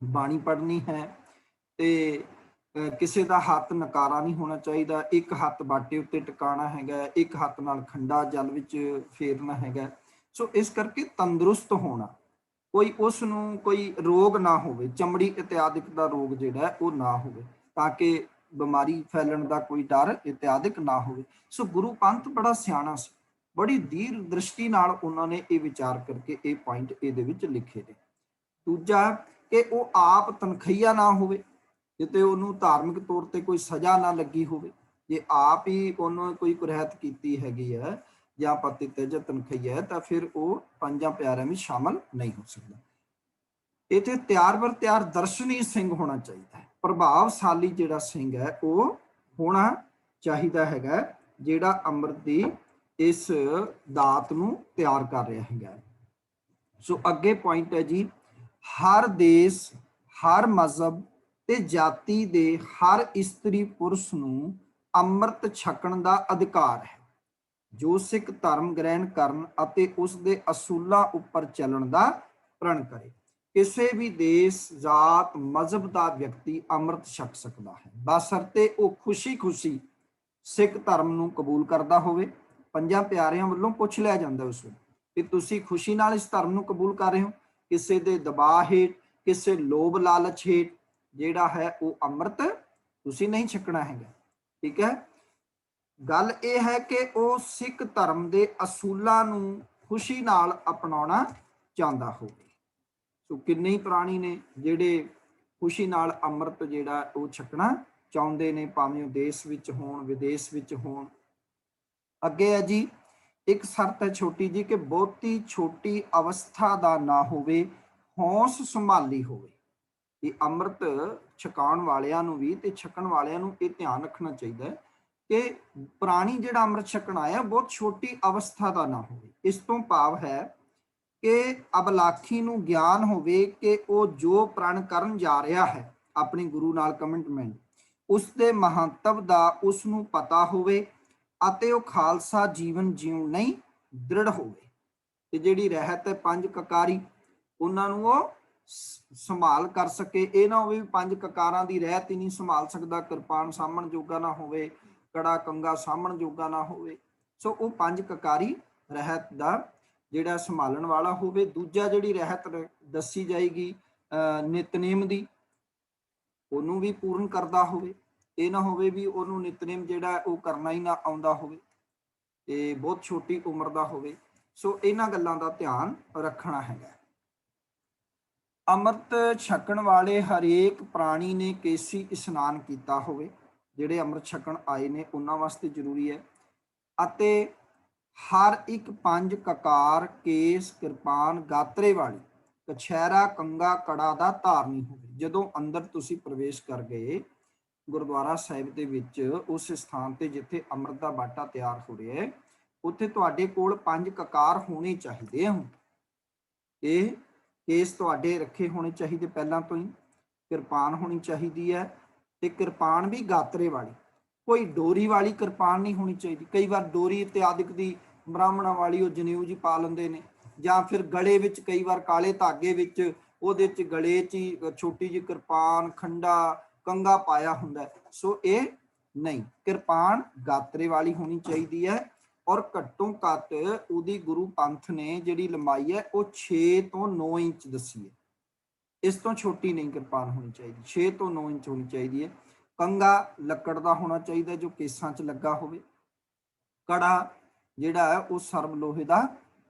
ਬਾਣੀ ਪੜ੍ਹਨੀ ਹੈ ਤੇ ਕਿਸੇ ਦਾ ਹੱਥ ਨਕਾਰਾ ਨਹੀਂ ਹੋਣਾ ਚਾਹੀਦਾ, ਇੱਕ ਹੱਥ ਬਾਟੇ ਉੱਤੇ ਟਿਕਾਣਾ ਹੈਗਾ, ਇੱਕ ਹੱਥ ਨਾਲ ਖੰਡਾ ਜਲ ਵਿੱਚ ਫੇਰਨਾ ਹੈਗਾ। ਸੋ ਇਸ ਕਰਕੇ ਤੰਦਰੁਸਤ ਹੋਣਾ, ਕੋਈ ਉਸ ਨੂੰ ਕੋਈ ਰੋਗ ਨਾ ਹੋਵੇ, ਚਮੜੀ ਇਤਿਆਦਿਕ ਦਾ ਰੋਗ ਜਿਹੜਾ ਉਹ ਨਾ ਹੋਵੇ, ਤਾਂ ਕਿ ਬਿਮਾਰੀ ਫੈਲਣ ਦਾ ਕੋਈ ਡਰ ਇਤਿਆਦਿਕ ਨਾ ਹੋਵੇ। ਸੋ ਗੁਰੂ ਪੰਥ ਬੜਾ ਸਿਆਣਾ ਸੀ, ਬੜੀ ਦੀਰ ਦ੍ਰਿਸ਼ਟੀ ਨਾਲ ਉਹਨਾਂ ਨੇ ਇਹ ਵਿਚਾਰ ਕਰਕੇ ਇਹ ਪੁਆਇੰਟ ਇਹਦੇ ਵਿੱਚ ਲਿਖੇ ਨੇ। ਦੂਜਾ ਕਿ ਉਹ ਆਪ ਤਨਖਈਆ ਨਾ ਹੋਵੇ, ਕਿਤੇ ਉਹਨੂੰ ਧਾਰਮਿਕ ਤੌਰ ਤੇ ਕੋਈ ਸਜ਼ਾ ਨਾ ਲੱਗੀ ਹੋਵੇ। ਜੇ ਆਪ ਹੀ ਉਹਨੂੰ ਕੋਈ ਕੁਰਹਿਤ ਕੀਤੀ ਹੈਗੀ ਹੈ ਜਾਂ ਪਤੀ ਤੇਜ ਤਨਖਈਆ ਹੈ ਤਾਂ ਫਿਰ ਉਹ ਪੰਜਾਂ ਪਿਆਰਿਆਂ ਵਿੱਚ ਸ਼ਾਮਲ ਨਹੀਂ ਹੋ ਸਕਦਾ। ਇੱਥੇ ਤਿਆਰ ਬਰ ਤਿਆਰ ਦਰਸ਼ਨੀ ਸਿੰਘ ਹੋਣਾ ਚਾਹੀਦਾ ਹੈ, ਪ੍ਰਭਾਵਸ਼ਾਲੀ ਜਿਹੜਾ ਸਿੰਘ ਹੈ ਉਹ ਹੋਣਾ ਚਾਹੀਦਾ ਹੈਗਾ, ਜਿਹੜਾ ਅੰਮ੍ਰਿਤ ਦੀ ਇਸ ਦਾਤ ਨੂੰ ਤਿਆਰ ਕਰ ਰਿਹਾ ਹੈਗਾ। ਸੋ ਅੱਗੇ ਪੁਆਇੰਟ ਹੈ ਜੀ, ਹਰ ਦੇਸ਼, ਹਰ ਮਜ਼ਹਬ ਤੇ ਜਾਤੀ ਦੇ ਹਰ ਇਸਤਰੀ ਪੁਰਸ਼ ਨੂੰ ਅੰਮ੍ਰਿਤ ਛਕਣ ਦਾ ਅਧਿਕਾਰ ਹੈ। ਜੋ ਸਿੱਖ ਧਰਮ ਗ੍ਰਹਿਣ ਕਰਨ ਅਤੇ ਉਸ ਦੇ ਅਸੂਲਾਂ ਉੱਪਰ ਚੱਲਣ ਦਾ ਪ੍ਰਣ ਕਰੇ। ਕਿਸੇ ਵੀ ਦੇਸ਼, ਜਾਤ, ਮਜ਼ਹਬ ਦਾ ਵਿਅਕਤੀ ਅੰਮ੍ਰਿਤ ਛਕ ਸਕਦਾ ਹੈ, ਬਸ਼ਰਤੇ ਉਹ ਖੁਸ਼ੀ-ਖੁਸ਼ੀ ਸਿੱਖ ਧਰਮ ਨੂੰ ਕਬੂਲ ਕਰਦਾ ਹੋਵੇ। ਪੰਜਾਂ ਪਿਆਰਿਆਂ ਵੱਲੋਂ ਪੁੱਛ ਲਿਆ ਜਾਂਦਾ ਉਸ ਨੂੰ ਕਿ ਤੁਸੀਂ ਖੁਸ਼ੀ ਨਾਲ ਇਸ ਧਰਮ ਨੂੰ ਕਬੂਲ ਕਰ ਰਹੇ ਹੋ, ਕਿਸੇ ਦੇ ਦਬਾਅ ਹੇਠ, ਕਿਸੇ ਲੋਭ ਲਾਲਚ ਹੇਠ ਜਿਹੜਾ ਹੈ ਉਹ ਅੰਮ੍ਰਿਤ ਤੁਸੀਂ ਨਹੀਂ ਛਕਣਾ ਹੈਗਾ। ਠੀਕ ਹੈ, ਗੱਲ ਇਹ ਹੈ ਕਿ ਉਹ ਸਿੱਖ ਧਰਮ ਦੇ ਅਸੂਲਾਂ ਨੂੰ ਖੁਸ਼ੀ ਨਾਲ ਅਪਣਾਉਣਾ ਚਾਹੁੰਦਾ ਹੋਵੇ। ਸੋ ਕਿੰਨੇ ਹੀ ਪ੍ਰਾਣੀ ਨੇ ਜਿਹੜੇ ਖੁਸ਼ੀ ਨਾਲ ਅੰਮ੍ਰਿਤ ਜਿਹੜਾ ਉਹ ਛਕਣਾ ਚਾਹੁੰਦੇ ਨੇ, ਭਾਵੇਂ ਉਹ ਦੇਸ਼ ਵਿੱਚ ਹੋਣ, ਵਿਦੇਸ਼ ਵਿੱਚ ਹੋਣ। ਅੱਗੇ ਹੈ ਜੀ, ਇੱਕ ਸ਼ਰਤ ਹੈ ਛੋਟੀ ਜੀ ਕਿ ਬਹੁਤੀ ਛੋਟੀ ਅਵਸਥਾ ਦਾ ਨਾ ਹੋਵੇ, ਹੌਂਸ ਸੰਭਾਲੀ ਹੋਵੇ। ਇਹ ਅੰਮ੍ਰਿਤ ਛਕਾਉਣ ਵਾਲਿਆਂ ਨੂੰ ਵੀ ਤੇ ਛਕਣ ਵਾਲਿਆਂ ਨੂੰ ਇਹ ਧਿਆਨ ਰੱਖਣਾ ਚਾਹੀਦਾ ਹੈ ਕਿ ਪ੍ਰਾਣੀ ਜਿਹੜਾ ਅੰਮ੍ਰਿਤ ਛਕਣ ਆਇਆ ਬਹੁਤ ਛੋਟੀ ਅਵਸਥਾ ਦਾ ਨਾ ਹੋਵੇ। ਇਸ ਤੋਂ ਭਾਵ ਹੈ ਕਿ ਅਬਲਾਖੀ ਨੂੰ ਗਿਆਨ ਹੋਵੇ ਕਿ ਉਹ ਜੋ ਪ੍ਰਣ ਕਰਨ ਜਾ ਰਿਹਾ ਹੈ ਆਪਣੇ ਗੁਰੂ ਨਾਲ ਕਮਿਟਮੈਂਟ, ਉਸ ਦੇ ਮਹੱਤਵ ਦਾ ਉਸ ਨੂੰ ਪਤਾ ਹੋਵੇ ਅਤੇ ਉਹ ਖਾਲਸਾ ਜੀਵਨ ਜਿਉਣ ਲਈ ਦ੍ਰਿੜ ਹੋਵੇ। ਤੇ ਜਿਹੜੀ ਰਹਿਤ ਹੈ ਪੰਜ ਕਕਾਰੀ, ਉਹਨਾਂ ਨੂੰ ਉਹ ਸੰਭਾਲ ਕਰ ਸਕੇ। ਇਹ ਨਾ ਹੋਵੇ ਪੰਜ ਕਕਾਰਾਂ ਦੀ ਰਹਿਤ ਹੀ ਨਹੀਂ ਸੰਭਾਲ ਸਕਦਾ, ਕਿਰਪਾਨ ਸਾਂਭਣ ਜੋਗਾ ਨਾ ਹੋਵੇ, ਕੜਾ ਕੰਗਾ ਸਾਂਭਣ ਜੋਗਾ ਨਾ ਹੋਵੇ। ਸੋ ਉਹ ਪੰਜ ਕਕਾਰੀ ਰਹਿਤ ਦਾ ਜਿਹੜਾ ਸੰਭਾਲਣ ਵਾਲਾ ਹੋਵੇ। ਦੂਜਾ ਜਿਹੜੀ ਰਹਿਤ ਦੱਸੀ ਜਾਏਗੀ ਨਿਤਨੇਮ ਦੀ, ਉਹਨੂੰ ਵੀ ਪੂਰਨ ਕਰਦਾ ਹੋਵੇ। ਇਹ ਨਾ ਹੋਵੇ ਵੀ ਉਹਨੂੰ ਨਿਤਨੇਮ ਜਿਹੜਾ ਉਹ ਕਰਨਾ ਹੀ ਨਾ ਆਉਂਦਾ ਹੋਵੇ, ਤੇ ਬਹੁਤ ਛੋਟੀ ਉਮਰ ਦਾ ਹੋਵੇ। ਸੋ ਇਹਨਾਂ ਗੱਲਾਂ ਦਾ ਧਿਆਨ ਰੱਖਣਾ ਹੈਗਾ। ਅੰਮ੍ਰਿਤ ਛਕਣ ਵਾਲੇ ਹਰੇਕ ਪ੍ਰਾਣੀ ਨੇ ਕੇਸੀ ਇਸ਼ਨਾਨ ਕੀਤਾ ਹੋਵੇ, ਜਿਹੜੇ ਅੰਮ੍ਰਿਤ ਛਕਣ ਆਏ ਨੇ ਉਹਨਾਂ ਵਾਸਤੇ ਜ਼ਰੂਰੀ ਹੈ। ਅਤੇ ਹਰ ਇੱਕ ਪੰਜ ਕਕਾਰ, ਕੇਸ, ਕਿਰਪਾਨ, ਗਾਤਰੇ ਵਾਲੀ, ਕਛਹਿਰਾ, ਕੰਗਾ, ਕੜਾ ਦਾ ਧਾਰਨੀ ਹੋਵੇ। ਜਦੋਂ ਅੰਦਰ ਤੁਸੀਂ ਪ੍ਰਵੇਸ਼ ਕਰ ਗਏ ਗੁਰਦੁਆਰਾ ਸਾਹਿਬ ਦੇ ਵਿੱਚ, ਉਸ ਸਥਾਨ ਤੇ ਜਿੱਥੇ ਅੰਮ੍ਰਿਤ ਦਾ ਬਾਟਾ ਤਿਆਰ ਹੋ ਰਿਹਾ ਹੈ, ਉੱਥੇ ਤੁਹਾਡੇ ਕੋਲ ਪੰਜ ਕਕਾਰ ਹੋਣੇ ਚਾਹੀਦੇ ਹਨ। ਇਹ ਕੇਸ ਤੁਹਾਡੇ ਰੱਖੇ ਹੋਣੇ ਚਾਹੀਦੇ ਪਹਿਲਾਂ ਤੋਂ ਹੀ, ਕਿਰਪਾਨ ਹੋਣੀ ਚਾਹੀਦੀ ਹੈ, ਤੇ ਕਿਰਪਾਨ ਵੀ ਗਾਤਰੇ ਵਾਲੀ, ਕੋਈ ਡੋਰੀ ਵਾਲੀ ਕਿਰਪਾਨ ਨਹੀਂ ਹੋਣੀ ਚਾਹੀਦੀ। ਕਈ ਵਾਰ ਡੋਰੀ ਇਤਿਆਦਿਕ ਦੀ ਬ੍ਰਾਹਮਣਾਂ ਵਾਲੀ ਉਹ ਜਨੇਊ ਜੀ ਪਾ ਲੈਂਦੇ ਨੇ, ਜਾਂ ਫਿਰ ਗਲੇ ਵਿੱਚ ਕਈ ਵਾਰ ਕਾਲੇ ਧਾਗੇ ਵਿੱਚ ਉਹਦੇ ਚ ਗਲੇ 'ਚ ਹੀ ਛੋਟੀ ਜਿਹੀ ਕਿਰਪਾਨ, ਖੰਡਾ, ਕੰਗਾ ਪਾਇਆ ਹੁੰਦਾ। ਸੋ ਇਹ ਨਹੀਂ, ਕਿਰਪਾਨ ਗਾਤਰੇ ਵਾਲੀ ਹੋਣੀ ਚਾਹੀਦੀ ਹੈ। ਔਰ ਘੱਟੋ ਘੱਟ ਉਹਦੀ ਗੁਰੂ ਪੰਥ ਨੇ ਜਿਹੜੀ ਲੰਬਾਈ ਹੈ ਉਹ 6 ਤੋਂ 9 ਇੰਚ ਦੱਸੀ ਹੈ। ਇਸ ਤੋਂ ਛੋਟੀ ਨਹੀਂ ਕਿਰਪਾਨ ਹੋਣੀ ਚਾਹੀਦੀ, 6 ਤੋਂ 9 ਇੰਚ ਹੋਣੀ ਚਾਹੀਦੀ ਹੈ। ਕੰਗਾ ਲੱਕੜ ਦਾ ਹੋਣਾ ਚਾਹੀਦਾ ਜੋ ਕੇਸਾਂ 'ਚ ਲੱਗਾ ਹੋਵੇ। ਕੜਾ ਜਿਹੜਾ ਹੈ ਉਹ ਸਰਬ ਲੋਹੇ ਦਾ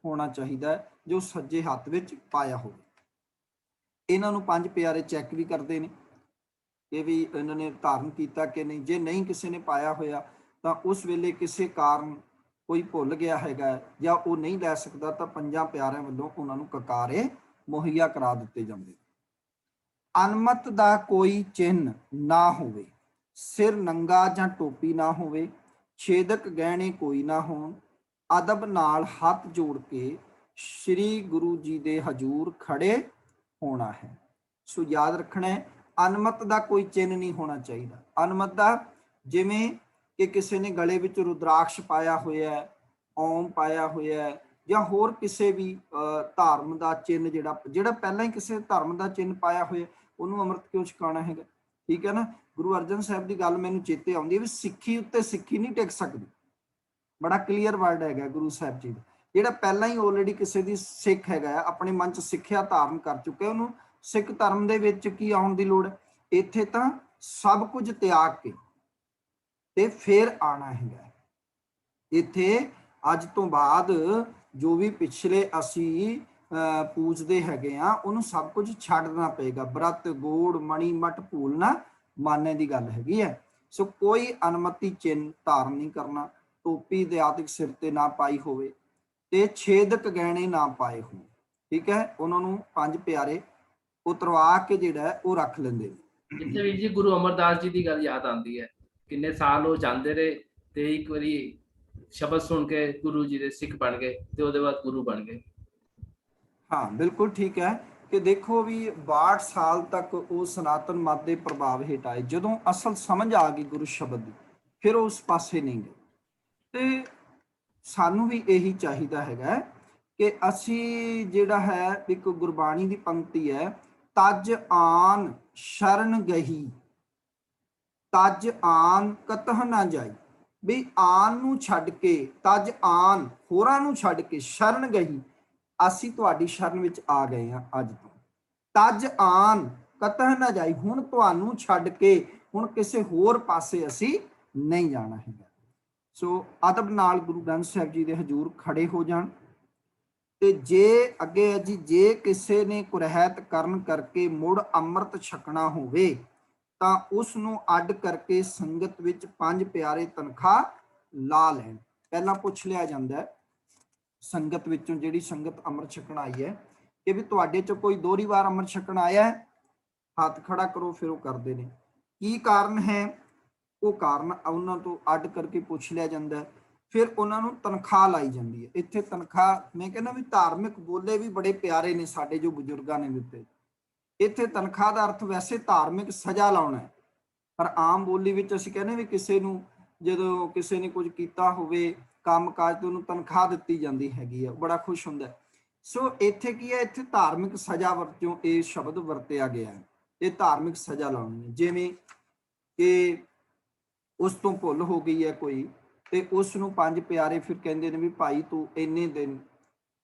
ਹੋਣਾ ਚਾਹੀਦਾ ਹੈ ਜੋ ਸੱਜੇ ਹੱਥ ਵਿੱਚ ਪਾਇਆ ਹੋਵੇ। ਇਹਨਾਂ ਨੂੰ ਪੰਜ ਪਿਆਰੇ ਚੈੱਕ ਵੀ ਕਰਦੇ ਨੇ ਇਹ ਵੀ ਇਹਨਾਂ ਨੇ ਧਾਰਨ ਕੀਤਾ ਕਿ ਨਹੀਂ। ਜੇ ਨਹੀਂ ਕਿਸੇ ਨੇ ਪਾਇਆ ਹੋਇਆ ਤਾਂ ਉਸ ਵੇਲੇ ਕਿਸੇ ਕਾਰਨ ਕੋਈ ਭੁੱਲ ਗਿਆ ਹੈਗਾ ਜਾਂ ਉਹ ਨਹੀਂ ਲੈ ਸਕਦਾ ਤਾਂ ਪੰਜਾਂ ਪਿਆਰਿਆਂ ਵੱਲੋਂ ਉਹਨਾਂ ਨੂੰ ਕਕਾਰੇ ਮੁਹੱਈਆ ਕਰਾ ਦਿੱਤੇ ਜਾਂਦੇ। ਅਨਮਤ ਦਾ ਕੋਈ ਚਿੰਨ੍ਹ ਨਾ ਹੋਵੇ, ਸਿਰ ਨੰਗਾ ਜਾਂ ਟੋਪੀ ਨਾ ਹੋਵੇ, ਛੇਦਕ ਗਹਿਣੇ ਕੋਈ ਨਾ ਹੋਣ, ਅਦਬ ਨਾਲ ਹੱਥ ਜੋੜ ਕੇ ਸ੍ਰੀ ਗੁਰੂ ਜੀ ਦੇ ਹਜ਼ੂਰ ਖੜੇ ਹੋਣਾ ਹੈ। ਸੋ ਯਾਦ ਰੱਖਣਾ ਹੈ, ਅਨਮਤ ਦਾ ਕੋਈ ਚਿੰਨ੍ਹ ਨਹੀਂ ਹੋਣਾ ਚਾਹੀਦਾ। ਅਨਮਤ ਦਾ ਜਿਵੇਂ ਕਿ ਕਿਸੇ ਨੇ ਗਲੇ ਵਿੱਚ ਰੁਦਰਾਕਸ਼ ਪਾਇਆ ਹੋਇਆ, ਓਮ ਪਾਇਆ ਹੋਇਆ, ਜਾਂ ਹੋਰ ਕਿਸੇ ਵੀ ਧਰਮ ਦਾ ਚਿੰਨ੍ਹ ਜਿਹੜਾ ਪਹਿਲਾਂ ਹੀ ਕਿਸੇ ਧਰਮ ਦਾ ਚਿੰਨ੍ਹ ਪਾਇਆ ਹੋਇਆ, ਉਹਨੂੰ ਅੰਮ੍ਰਿਤ ਕਿਉਂ ਛਕਾਉਣਾ ਹੈਗਾ? ਠੀਕ ਹੈ ਨਾ। ਗੁਰੂ ਅਰਜਨ ਸਾਹਿਬ ਦੀ ਗੱਲ ਮੈਨੂੰ ਚੇਤੇ ਆਉਂਦੀ ਹੈ ਵੀ ਸਿੱਖੀ ਉੱਤੇ ਸਿੱਖੀ ਨਹੀਂ ਟਿਕ ਸਕਦੀ। ਬੜਾ ਕਲੀਅਰ ਵਰਡ ਹੈਗਾ ਗੁਰੂ ਸਾਹਿਬ ਜੀ ਦਾ। ਜਿਹੜਾ ਪਹਿਲਾਂ ਹੀ ਆਲਰੇਡੀ ਕਿਸੇ ਦੀ ਸਿੱਖ ਹੈਗਾ, ਆਪਣੇ ਮਨ 'ਚ ਸਿੱਖਿਆ ਧਾਰਨ ਕਰ ਚੁੱਕਿਆ, ਉਹਨੂੰ ਸਿੱਖ ਧਰਮ ਦੇ ਵਿੱਚ ਕੀ ਆਉਣ ਦੀ ਲੋੜ ਹੈ। ਇੱਥੇ ਤਾਂ ਸਭ ਕੁਝ ਤਿਆਗ ਕੇ ਤੇ ਫਿਰ ਆਣਾ ਹੈਗਾ। ਇੱਥੇ ਅੱਜ ਤੋਂ ਬਾਅਦ ਜੋ ਵੀ ਪਿਛਲੇ ਅਸੀਂ ਪੂਜਦੇ ਹੈਗੇ ਆ, ਉਹਨੂੰ ਸਭ ਕੁਝ ਛੱਡਣਾ ਪਏਗਾ। ਬ੍ਰਤ ਗੋੜ ਮਣੀ ਮਟ ਭੂਲਣਾ ਮਾਨੇ ਦੀ ਗੱਲ ਹੈਗੀ ਹੈ। ਸੋ ਕੋਈ ਅਨਮਤੀ ਚਿੰਨ੍ਹ ਧਾਰਨ ਨਹੀਂ ਕਰਨਾ, ਟੋਪੀ ਦਿਆਤਿਕ ਸਿਰ ਤੇ ਨਾ ਪਾਈ ਹੋਵੇ ਤੇ ਛੇਦਕ ਗਹਿਣੇ ਨਾ ਪਾਏ ਹੋਣ। ਠੀਕ ਹੈ, ਉਹਨਾਂ ਨੂੰ 5 ਪਿਆਰੇ ਉਤਰਵਾ ਕੇ ਜਿਹੜਾ ਉਹ ਰੱਖ ਲੈਂਦੇ ਨੇ। ਜਿੱਥੇ ਵੀਰ ਜੀ ਗੁਰੂ ਅਮਰਦਾਸ ਜੀ ਦੀ ਗੱਲ ਯਾਦ ਆਉਂਦੀ ਹੈ, ਕਿੰਨੇ ਸਾਲ ਉਹ ਜਾਂਦੇ ਰਹੇ ਤੇ ਇੱਕ ਵਾਰੀ ਸ਼ਬਦ ਸੁਣ ਕੇ ਗੁਰੂ ਜੀ ਦੇ ਸਿੱਖ ਬਣ ਗਏ ਤੇ ਉਹਦੇ ਬਾਅਦ ਗੁਰੂ ਬਣ ਗਏ। ਹਾਂ ਬਿਲਕੁਲ ਠੀਕ ਹੈ ਕਿ ਦੇਖੋ ਵੀ 62 ਸਾਲ ਤੱਕ ਉਹ ਸਨਾਤਨ ਮਤ ਦੇ ਪ੍ਰਭਾਵ ਹੇਠ ਆਏ। ਜਦੋਂ ਅਸਲ ਸਮਝ ਆ ਗਈ ਗੁਰੂ ਸ਼ਬਦ ਦੀ, ਫਿਰ ਉਸ ਪਾਸੇ ਨਹੀਂ ਗਏ। ਤੇ ਸਾਨੂੰ ਵੀ ਇਹੀ ਚਾਹੀਦਾ ਹੈਗਾ ਕਿ ਅਸੀਂ ਜਿਹੜਾ ਹੈ, ਇੱਕ ਗੁਰਬਾਣੀ ਦੀ ਪੰਕਤੀ ਹੈ, ਤਜ ਆਨ ਸ਼ਰਨ ਗਹੀ ਤਜ ਆਨ ਕਤਹ ਨਾ ਜਾਈ। ਵੀ ਆਨ ਨੂੰ ਛੱਡ ਕੇ, ਤਜ ਆਨ ਹੋਰਾਂ ਨੂੰ ਛੱਡ ਕੇ, ਸ਼ਰਨ ਗਹੀ ਅਸੀਂ ਤੁਹਾਡੀ ਸ਼ਰਨ ਵਿੱਚ ਆ ਗਏ ਹਾਂ ਅੱਜ ਤੋਂ। ਤਜ ਆਨ ਕਤਹ ਨਾ ਜਾਈ, ਹੁਣ ਤੁਹਾਨੂੰ ਛੱਡ ਕੇ ਹੁਣ ਕਿਸੇ ਹੋਰ ਪਾਸੇ ਅਸੀਂ ਨਹੀਂ ਜਾਣਾ ਹੈਗਾ। ਸੋ ਅਦਬ ਨਾਲ ਗੁਰੂ ਗ੍ਰੰਥ ਸਾਹਿਬ ਜੀ ਦੇ ਹਜ਼ੂਰ ਖੜੇ ਹੋ ਜਾਣ। ਤੇ ਜੇ ਅੱਗੇ ਹੈ ਜੀ, ਜੇ ਕਿਸੇ ਨੇ ਕੁਰਹਿਤ ਕਰਨ ਕਰਕੇ ਮੁੜ ਅੰਮ੍ਰਿਤ ਛਕਣਾ ਹੋਵੇ ਤਾਂ ਉਸ ਨੂੰ ਅੱਡ ਕਰਕੇ ਸੰਗਤ ਵਿੱਚ 5 ਪਿਆਰੇ ਤਨਖਾਹ ਲਾ ਲੈਣ। ਪਹਿਲਾਂ ਪੁੱਛ ਲਿਆ ਜਾਂਦਾ ਹੈ ਸੰਗਤ ਵਿੱਚੋਂ, ਜਿਹੜੀ ਸੰਗਤ ਅੰਮ੍ਰਿਤ ਛਕਣ ਆਈ ਹੈ, ਕਿ ਵੀ ਤੁਹਾਡੇ ਚ ਕੋਈ ਦੋਹਰੀ ਵਾਰ ਅੰਮ੍ਰਿਤ ਛਕਣ ਆਇਆ ਹੈ, ਹੱਥ ਖੜਾ ਕਰੋ। ਫਿਰ ਉਹ ਕਰਦੇ ਨੇ। ਕੀ ਕਾਰਨ ਹੈ? ਉਹ ਕਾਰਨ ਉਹਨਾਂ ਤੋਂ ਅੱਡ ਕਰਕੇ ਪੁੱਛ ਲਿਆ ਜਾਂਦਾ ਹੈ। ਫਿਰ ਉਹਨਾਂ ਨੂੰ ਤਨਖਾਹ ਲਾਈ ਜਾਂਦੀ ਹੈ। ਇੱਥੇ ਤਨਖਾਹ ਮੈਂ ਕਹਿੰਦਾ ਵੀ ਧਾਰਮਿਕ ਬੋਲੇ ਵੀ ਬੜੇ ਪਿਆਰੇ ਨੇ ਸਾਡੇ ਜੋ ਬਜ਼ੁਰਗਾਂ ਨੇ ਦਿੱਤੇ। ਇੱਥੇ ਤਨਖਾਹ ਦਾ ਅਰਥ ਵੈਸੇ ਧਾਰਮਿਕ ਸਜ਼ਾ ਲਾਉਣਾ ਹੈ, ਪਰ ਆਮ ਬੋਲੀ ਵਿੱਚ ਅਸੀਂ ਕਹਿੰਦੇ ਵੀ ਕਿਸੇ ਨੂੰ ਜਦੋਂ ਕਿਸੇ ਨੇ ਕੁਝ ਕੀਤਾ ਹੋਵੇ ਕੰਮ ਕਾਜ ਤੇ ਉਹਨੂੰ ਤਨਖਾਹ ਦਿੱਤੀ ਜਾਂਦੀ ਹੈਗੀ ਆ, ਬੜਾ ਖੁਸ਼ ਹੁੰਦਾ। ਸੋ ਇੱਥੇ ਕੀ ਹੈ, ਇੱਥੇ ਧਾਰਮਿਕ ਸਜ਼ਾ ਵਜੋਂ ਇਹ ਸ਼ਬਦ ਵਰਤਿਆ ਗਿਆ ਹੈ। ਇਹ ਧਾਰਮਿਕ ਸਜ਼ਾ ਲਾਉਣੀ ਹੈ। ਜਿਵੇਂ ਕਿ ਉਸ ਤੋਂ ਭੁੱਲ ਹੋ ਗਈ ਹੈ ਕੋਈ, ਤੇ ਉਸ ਨੂੰ 5 ਪਿਆਰੇ ਫਿਰ ਕਹਿੰਦੇ ਨੇ ਵੀ ਭਾਈ ਤੂੰ ਇੰਨੇ ਦਿਨ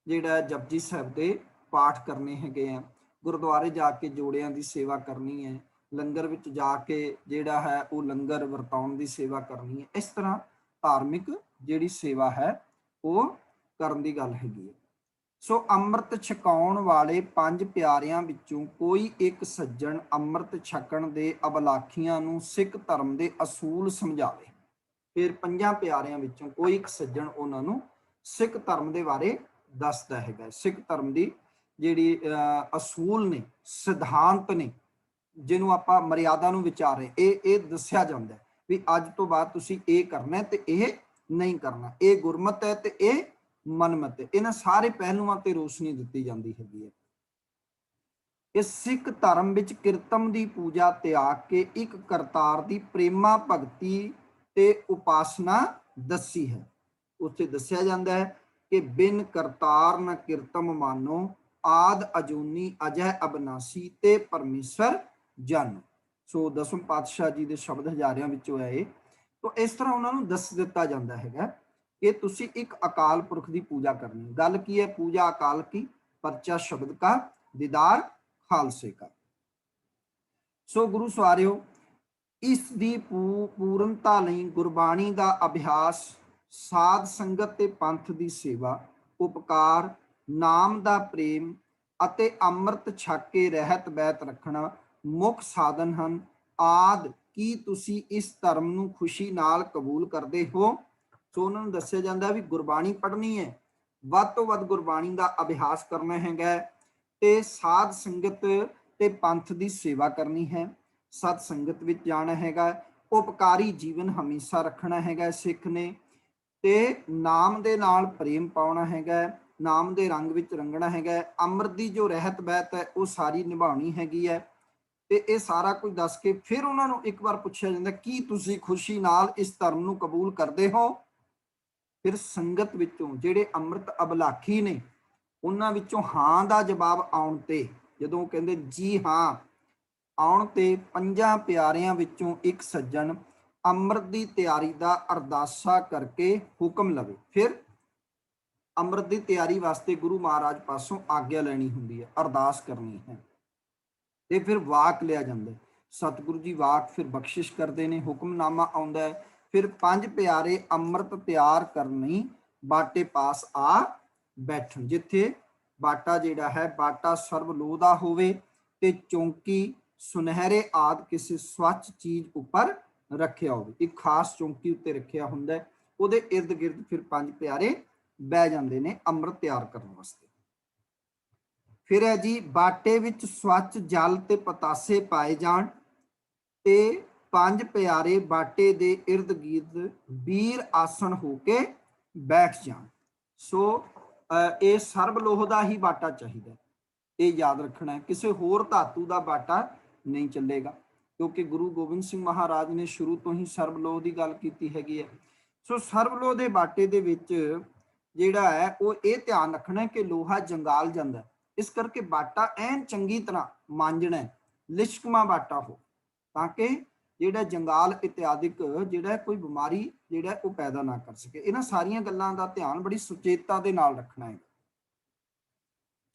ਜਿਹੜਾ ਜਪਜੀ ਸਾਹਿਬ ਦੇ ਪਾਠ ਕਰਨੇ ਹੈਗੇ ਆ, ਗੁਰਦੁਆਰੇ ਜਾ ਕੇ ਜੋੜਿਆਂ ਦੀ ਸੇਵਾ ਕਰਨੀ ਹੈ, ਲੰਗਰ ਵਿੱਚ ਜਾ ਕੇ ਜਿਹੜਾ ਹੈ ਉਹ ਲੰਗਰ ਵਰਤਾਉਣ ਦੀ ਸੇਵਾ ਕਰਨੀ ਹੈ। ਇਸ ਤਰ੍ਹਾਂ ਧਾਰਮਿਕ ਜਿਹੜੀ ਸੇਵਾ ਹੈ ਉਹ ਕਰਨ ਦੀ ਗੱਲ ਹੈਗੀ ਹੈ। ਸੋ ਅੰਮ੍ਰਿਤ ਛਕਾਉਣ ਵਾਲੇ 5 ਪਿਆਰਿਆਂ ਵਿੱਚੋਂ ਕੋਈ ਇੱਕ ਸੱਜਣ ਅੰਮ੍ਰਿਤ ਛਕਣ ਦੇ ਅਬਲਾਖੀਆਂ ਨੂੰ ਸਿੱਖ ਧਰਮ ਦੇ ਅਸੂਲ ਸਮਝਾਵੇ। ਫਿਰ 5 ਪਿਆਰਿਆਂ ਵਿੱਚੋਂ ਕੋਈ ਇੱਕ ਸੱਜਣ ਉਹਨਾਂ ਨੂੰ ਸਿੱਖ ਧਰਮ ਦੇ ਬਾਰੇ ਦੱਸਦਾ ਹੈਗਾ। ਸਿੱਖ ਧਰਮ ਦੀ ਜਿਹੜੀ ਅਸੂਲ ਨੇ, ਸਿਧਾਂਤ ਨੇ, ਜਿਹਨੂੰ ਆਪਾਂ ਮਰਿਆਦਾ ਨੂੰ ਵਿਚਾਰੇ, ਇਹ ਦੱਸਿਆ ਜਾਂਦਾ ਵੀ ਅੱਜ ਤੋਂ ਬਾਅਦ ਤੁਸੀਂ ਇਹ ਕਰਨਾ ਤੇ ਇਹ ਨਹੀਂ ਕਰਨਾ, ਇਹ ਗੁਰਮਤ ਹੈ ਤੇ ਇਹ ਮਨਮਤ ਹੈ। ਇਹਨਾਂ ਸਾਰੇ ਪਹਿਲੂਆਂ ਤੇ ਰੋਸ਼ਨੀ ਦਿੱਤੀ ਜਾਂਦੀ ਹੈਗੀ ਹੈ। ਇਸ ਸਿੱਖ ਧਰਮ ਵਿੱਚ ਕਿਰਤਮ ਦੀ ਪੂਜਾ ਤਿਆਗ ਕੇ ਇੱਕ ਕਰਤਾਰ ਦੀ ਪ੍ਰੇਮਾ ਭਗਤੀ ਤੇ ਉਪਾਸਨਾ ਦੱਸੀ ਹੈ। ਉੱਥੇ ਦੱਸਿਆ ਜਾਂਦਾ ਹੈ ਕਿ ਬਿਨ ਕਰਤਾਰ ਨ ਕਿਰਤਮ ਮਾਨੋ, ਆਦ ਅਜੂਨੀ ਅਜੈ ਅਬਨਾਸੀ ਤੇ ਪਰਮੇਸ਼ਰ ਜਨ। ਸੋ 10ਵੇਂ ਪਾਤਸ਼ਾਹ ਜੀ ਦੇ ਸ਼ਬਦ ਹਜ਼ਾਰਿਆਂ ਵਿੱਚੋਂ ਹੈ ਇਹ। ਤਾਂ ਇਸ ਤਰ੍ਹਾਂ ਉਹਨਾਂ ਨੂੰ ਦੱਸ ਦਿੱਤਾ ਜਾਂਦਾ ਹੈਗਾ ਕਿ ਤੁਸੀਂ ਇੱਕ ਅਕਾਲ ਪੁਰਖ ਦੀ ਪੂਜਾ ਕਰਨੀ। ਗੱਲ ਕੀ ਹੈ? ਪੂਜਾ ਅਕਾਲ ਕੀ, ਪਰਚਾ ਸ਼ਬਦ ਕਾ, ਦੀਦਾਰ ਖਾਲਸੇ ਕਾ। ਸੋ ਗੁਰੂ ਸਵਾਰਿਓ, ਇਸ ਦੀ ਪੂਰਨਤਾ ਲਈ ਗੁਰਬਾਣੀ ਦਾ ਅਭਿਆਸ, ਸਾਧ ਸੰਗਤ ਤੇ ਪੰਥ ਦੀ ਸੇਵਾ, ਉਪਕਾਰ, ਨਾਮ ਦਾ ਪ੍ਰੇਮ ਅਤੇ ਅੰਮ੍ਰਿਤ ਛਕ ਕੇ ਰਹਿਤ ਬੈਤ ਰੱਖਣਾ ਮੁੱਖ ਸਾਧਨ ਹਨ। ਆਦ ਕੀ ਤੁਸੀਂ ਇਸ ਧਰਮ ਨੂੰ ਖੁਸ਼ੀ ਨਾਲ ਕਬੂਲ ਕਰਦੇ ਹੋ? ਸੋ ਉਹਨਾਂ ਨੂੰ ਦੱਸਿਆ ਜਾਂਦਾ ਵੀ ਗੁਰਬਾਣੀ ਪੜ੍ਹਨੀ ਹੈ, ਵੱਧ ਤੋਂ ਵੱਧ ਗੁਰਬਾਣੀ ਦਾ ਅਭਿਆਸ ਕਰਨਾ ਹੈਗਾ, ਤੇ ਸਾਧ ਸੰਗਤ ਤੇ ਪੰਥ ਦੀ ਸੇਵਾ ਕਰਨੀ ਹੈ, ਸਤ ਸੰਗਤ ਵਿੱਚ ਜਾਣਾ ਹੈਗਾ, ਉਪਕਾਰੀ ਜੀਵਨ ਹਮੇਸ਼ਾ ਰੱਖਣਾ ਹੈਗਾ ਸਿੱਖ ਨੇ, ਤੇ ਨਾਮ ਦੇ ਨਾਲ ਪ੍ਰੇਮ ਪਾਉਣਾ ਹੈਗਾ, ਨਾਮ ਦੇ ਰੰਗ ਵਿੱਚ ਰੰਗਣਾ ਹੈਗਾ, ਅੰਮ੍ਰਿਤ ਦੀ ਜੋ ਰਹਿਤ ਬਹਿਤ ਹੈ ਉਹ ਸਾਰੀ ਨਿਭਾਉਣੀ ਹੈਗੀ ਹੈ। ਤੇ ਇਹ ਸਾਰਾ ਕੁਝ ਦੱਸ ਕੇ ਫਿਰ ਉਹਨਾਂ ਨੂੰ ਇੱਕ ਵਾਰ ਪੁੱਛਿਆ ਜਾਂਦਾ, ਕੀ ਤੁਸੀਂ ਖੁਸ਼ੀ ਨਾਲ ਇਸ ਧਰਮ ਨੂੰ ਕਬੂਲ ਕਰਦੇ ਹੋ? ਫਿਰ ਸੰਗਤ ਵਿੱਚੋਂ ਜਿਹੜੇ ਅੰਮ੍ਰਿਤ ਅਬਲਾਖੀ ਨੇ, ਉਹਨਾਂ ਵਿੱਚੋਂ ਹਾਂ ਦਾ ਜਵਾਬ ਆਉਣ ਤੇ, ਜਦੋਂ ਕਹਿੰਦੇ ਜੀ ਹਾਂ ਆਉਣ ਤੇ ਪੰਜਾਂ ਪਿਆਰਿਆਂ ਵਿੱਚੋਂ ਇੱਕ ਸੱਜਣ ਅੰਮ੍ਰਿਤ ਦੀ ਤਿਆਰੀ ਦਾ ਅਰਦਾਸਾ ਕਰਕੇ ਹੁਕਮ ਲਵੇ। ਫਿਰ ਅੰਮ੍ਰਿਤ ਦੀ ਤਿਆਰੀ ਵਾਸਤੇ ਗੁਰੂ ਮਹਾਰਾਜ ਪਾਸੋਂ ਆਗਿਆ ਲੈਣੀ ਹੁੰਦੀ ਹੈ, ਅਰਦਾਸ ਕਰਨੀ ਹੈ, ਤੇ ਫਿਰ ਵਾਕ ਲਿਆ ਜਾਂਦਾ। ਸਤਿਗੁਰੂ ਜੀ ਵਾਕ ਫਿਰ ਬਖਸ਼ਿਸ਼ ਕਰਦੇ ਨੇ, ਹੁਕਮਨਾਮਾ ਆਉਂਦਾ ਹੈ। ਫਿਰ ਪੰਜ ਪਿਆਰੇ ਅੰਮ੍ਰਿਤ ਤਿਆਰ ਕਰਨੀ ਬਾਟੇ ਪਾਸ ਆ ਬੈਠਣ। ਜਿੱਥੇ ਬਾਟਾ ਜਿਹੜਾ ਹੈ, ਬਾਟਾ ਸਰਬ ਲੋਹ ਦਾ ਹੋਵੇ ਤੇ ਚੌਂਕੀ ਸੁਨਹਿਰੇ ਆਦਿ ਕਿਸੇ ਸਵੱਛ ਚੀਜ਼ ਉੱਪਰ ਰੱਖਿਆ ਹੋਵੇ। ਇੱਕ ਖਾਸ ਚੌਂਕੀ ਉੱਤੇ ਰੱਖਿਆ ਹੁੰਦਾ ਹੈ, ਉਹਦੇ ਇਰਦ ਗਿਰਦ ਫਿਰ ਪੰਜ ਪਿਆਰੇ ਬਹਿ ਜਾਂਦੇ ਨੇ ਅੰਮ੍ਰਿਤ ਤਿਆਰ ਕਰਨ ਵਾਸਤੇ। ਫਿਰ ਹੈ ਜੀ, ਬਾਟੇ ਵਿੱਚ ਸਵੱਛ ਜਲ ਤੇ ਪਤਾਸੇ ਪਾਏ ਜਾਣ ਤੇ ਪੰਜ ਪਿਆਰੇ ਬਾਟੇ ਦੇ ਇਰਦ ਗਿਰਦ ਵੀਰ ਆਸਣ ਹੋ ਕੇ ਬੈਠ ਜਾਣ। ਸੋ ਇਹ ਸਰਬ ਲੋਹ ਦਾ ਹੀ ਬਾਟਾ ਚਾਹੀਦਾ, ਇਹ ਯਾਦ ਰੱਖਣਾ ਹੈ। ਕਿਸੇ ਹੋਰ ਧਾਤੂ ਦਾ ਬਾਟਾ ਨਹੀਂ ਚੱਲੇਗਾ, ਕਿਉਂਕਿ ਗੁਰੂ ਗੋਬਿੰਦ ਸਿੰਘ ਮਹਾਰਾਜ ਨੇ ਸ਼ੁਰੂ ਤੋਂ ਹੀ ਸਰਬ ਲੋਹ ਦੀ ਗੱਲ ਕੀਤੀ ਹੈਗੀ ਹੈ। ਸੋ ਸਰਬ ਲੋਹ ਦੇ ਬਾਟੇ ਦੇ ਵਿੱਚ ਜਿਹੜਾ ਹੈ ਉਹ ਇਹ ਧਿਆਨ ਰੱਖਣਾ ਕਿ ਲੋਹਾ ਜੰਗਾਲ ਜਾਂਦਾ, ਇਸ ਕਰਕੇ ਬਾਟਾ ਐਨ ਚੰਗੀ ਤਰ੍ਹਾਂ ਮਾਂਜਣਾ, ਲਿਸ਼ਕਮਾ ਬਾਟਾ ਹੋ, ਤਾਂ ਕਿ ਜਿਹੜਾ ਜੰਗਾਲ ਇਤਿਆਦਿਕ ਜਿਹੜਾ ਕੋਈ ਬਿਮਾਰੀ ਜਿਹੜਾ ਉਹ ਪੈਦਾ ਨਾ ਕਰ ਸਕੇ। ਇਹਨਾਂ ਸਾਰੀਆਂ ਗੱਲਾਂ ਦਾ ਧਿਆਨ ਬੜੀ ਸੁਚੇਤਾ ਦੇ ਨਾਲ ਰੱਖਣਾ ਹੈ।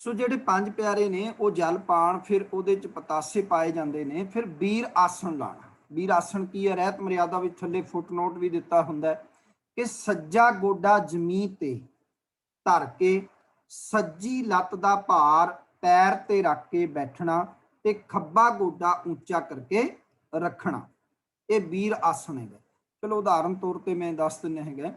ਸੋ ਜਿਹੜੇ ਪੰਜ ਪਿਆਰੇ ਨੇ ਉਹ ਜਲ ਪਾਣ, ਫਿਰ ਉਹਦੇ ਚ ਪਤਾਸੇ ਪਾਏ ਜਾਂਦੇ ਨੇ, ਫਿਰ ਵੀਰ ਆਸਣ ਲਾਣਾ। ਵੀਰ ਆਸਣ ਕੀ ਹੈ? ਰਹਿਤ ਮਰਿਆਦਾ ਵਿੱਚ ਥੱਲੇ ਫੁੱਟਨੋਟ ਵੀ ਦਿੱਤਾ ਹੁੰਦਾ ਹੈ ਕਿ ਸੱਜਾ ਗੋਡਾ ਜ਼ਮੀਨ ਤੇ ਧਰ ਕੇ ਸੱਜੀ ਲੱਤ ਦਾ ਭਾਰ ਪੈਰ ਤੇ ਰੱਖ ਕੇ ਬੈਠਣਾ ਤੇ ਖੱਬਾ ਗੋਡਾ ਉੱਚਾ ਕਰਕੇ ਰੱਖਣਾ। ਇਹ ਵੀਰ ਆਸਣ ਹੈਗਾ। ਚਲੋ ਉਦਾਹਰਨ ਤੌਰ ਤੇ ਮੈਂ ਦੱਸ ਦਿੰਦਾ ਹੈਗਾ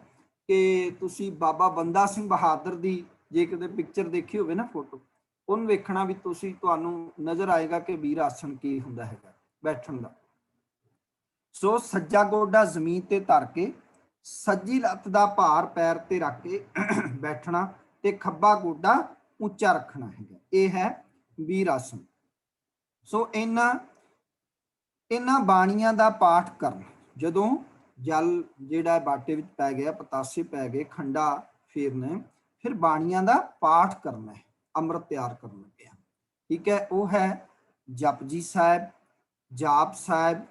ਕਿ ਤੁਸੀਂ ਬਾਬਾ ਬੰਦਾ ਸਿੰਘ ਬਹਾਦਰ ਦੀ ਜੇ ਕਿਤੇ ਪਿਕਚਰ ਦੇਖੀ ਹੋਵੇ ਨਾ, ਫੋਟੋ, ਉਹਨੂੰ ਵੇਖਣਾ ਵੀ ਤੁਹਾਨੂੰ ਨਜ਼ਰ ਆਏਗਾ ਕਿ ਵੀਰ ਆਸਣ ਕੀ ਹੁੰਦਾ ਹੈਗਾ ਬੈਠਣ ਦਾ। ਸੋ ਸੱਜਾ ਗੋਡਾ ਜ਼ਮੀਨ ਤੇ ਧਰ ਕੇ ਸੱਜੀ ਲੱਤ ਦਾ ਭਾਰ ਪੈਰ ਤੇ ਰੱਖ ਕੇ ਬੈਠਣਾ ਤੇ ਖੱਬਾ ਗੋਡਾ ਉੱਚਾ ਰੱਖਣਾ ਹੈਗਾ, ਇਹ ਹੈ ਵੀਰ ਆਸਣ। ਸੋ ਇਹਨਾਂ ਬਾਣੀਆਂ ਦਾ ਪਾਠ ਕਰਨਾ। ਜਦੋਂ ਜਲ ਜਿਹੜਾ ਬਾਟੇ ਵਿੱਚ ਪੈ ਗਿਆ, ਪਤਾਸੇ ਪੈ ਗਏ, ਖੰਡਾ ਫੇਰਨਾ, ਫਿਰ ਬਾਣੀਆਂ ਦਾ ਪਾਠ ਕਰਨਾ ਹੈ, ਅੰਮ੍ਰਿਤ ਤਿਆਰ ਕਰਨ ਲੱਗਿਆ। ਠੀਕ ਹੈ, ਉਹ ਹੈ ਜਪਜੀ ਸਾਹਿਬ, ਜਾਪ ਸਾਹਿਬ,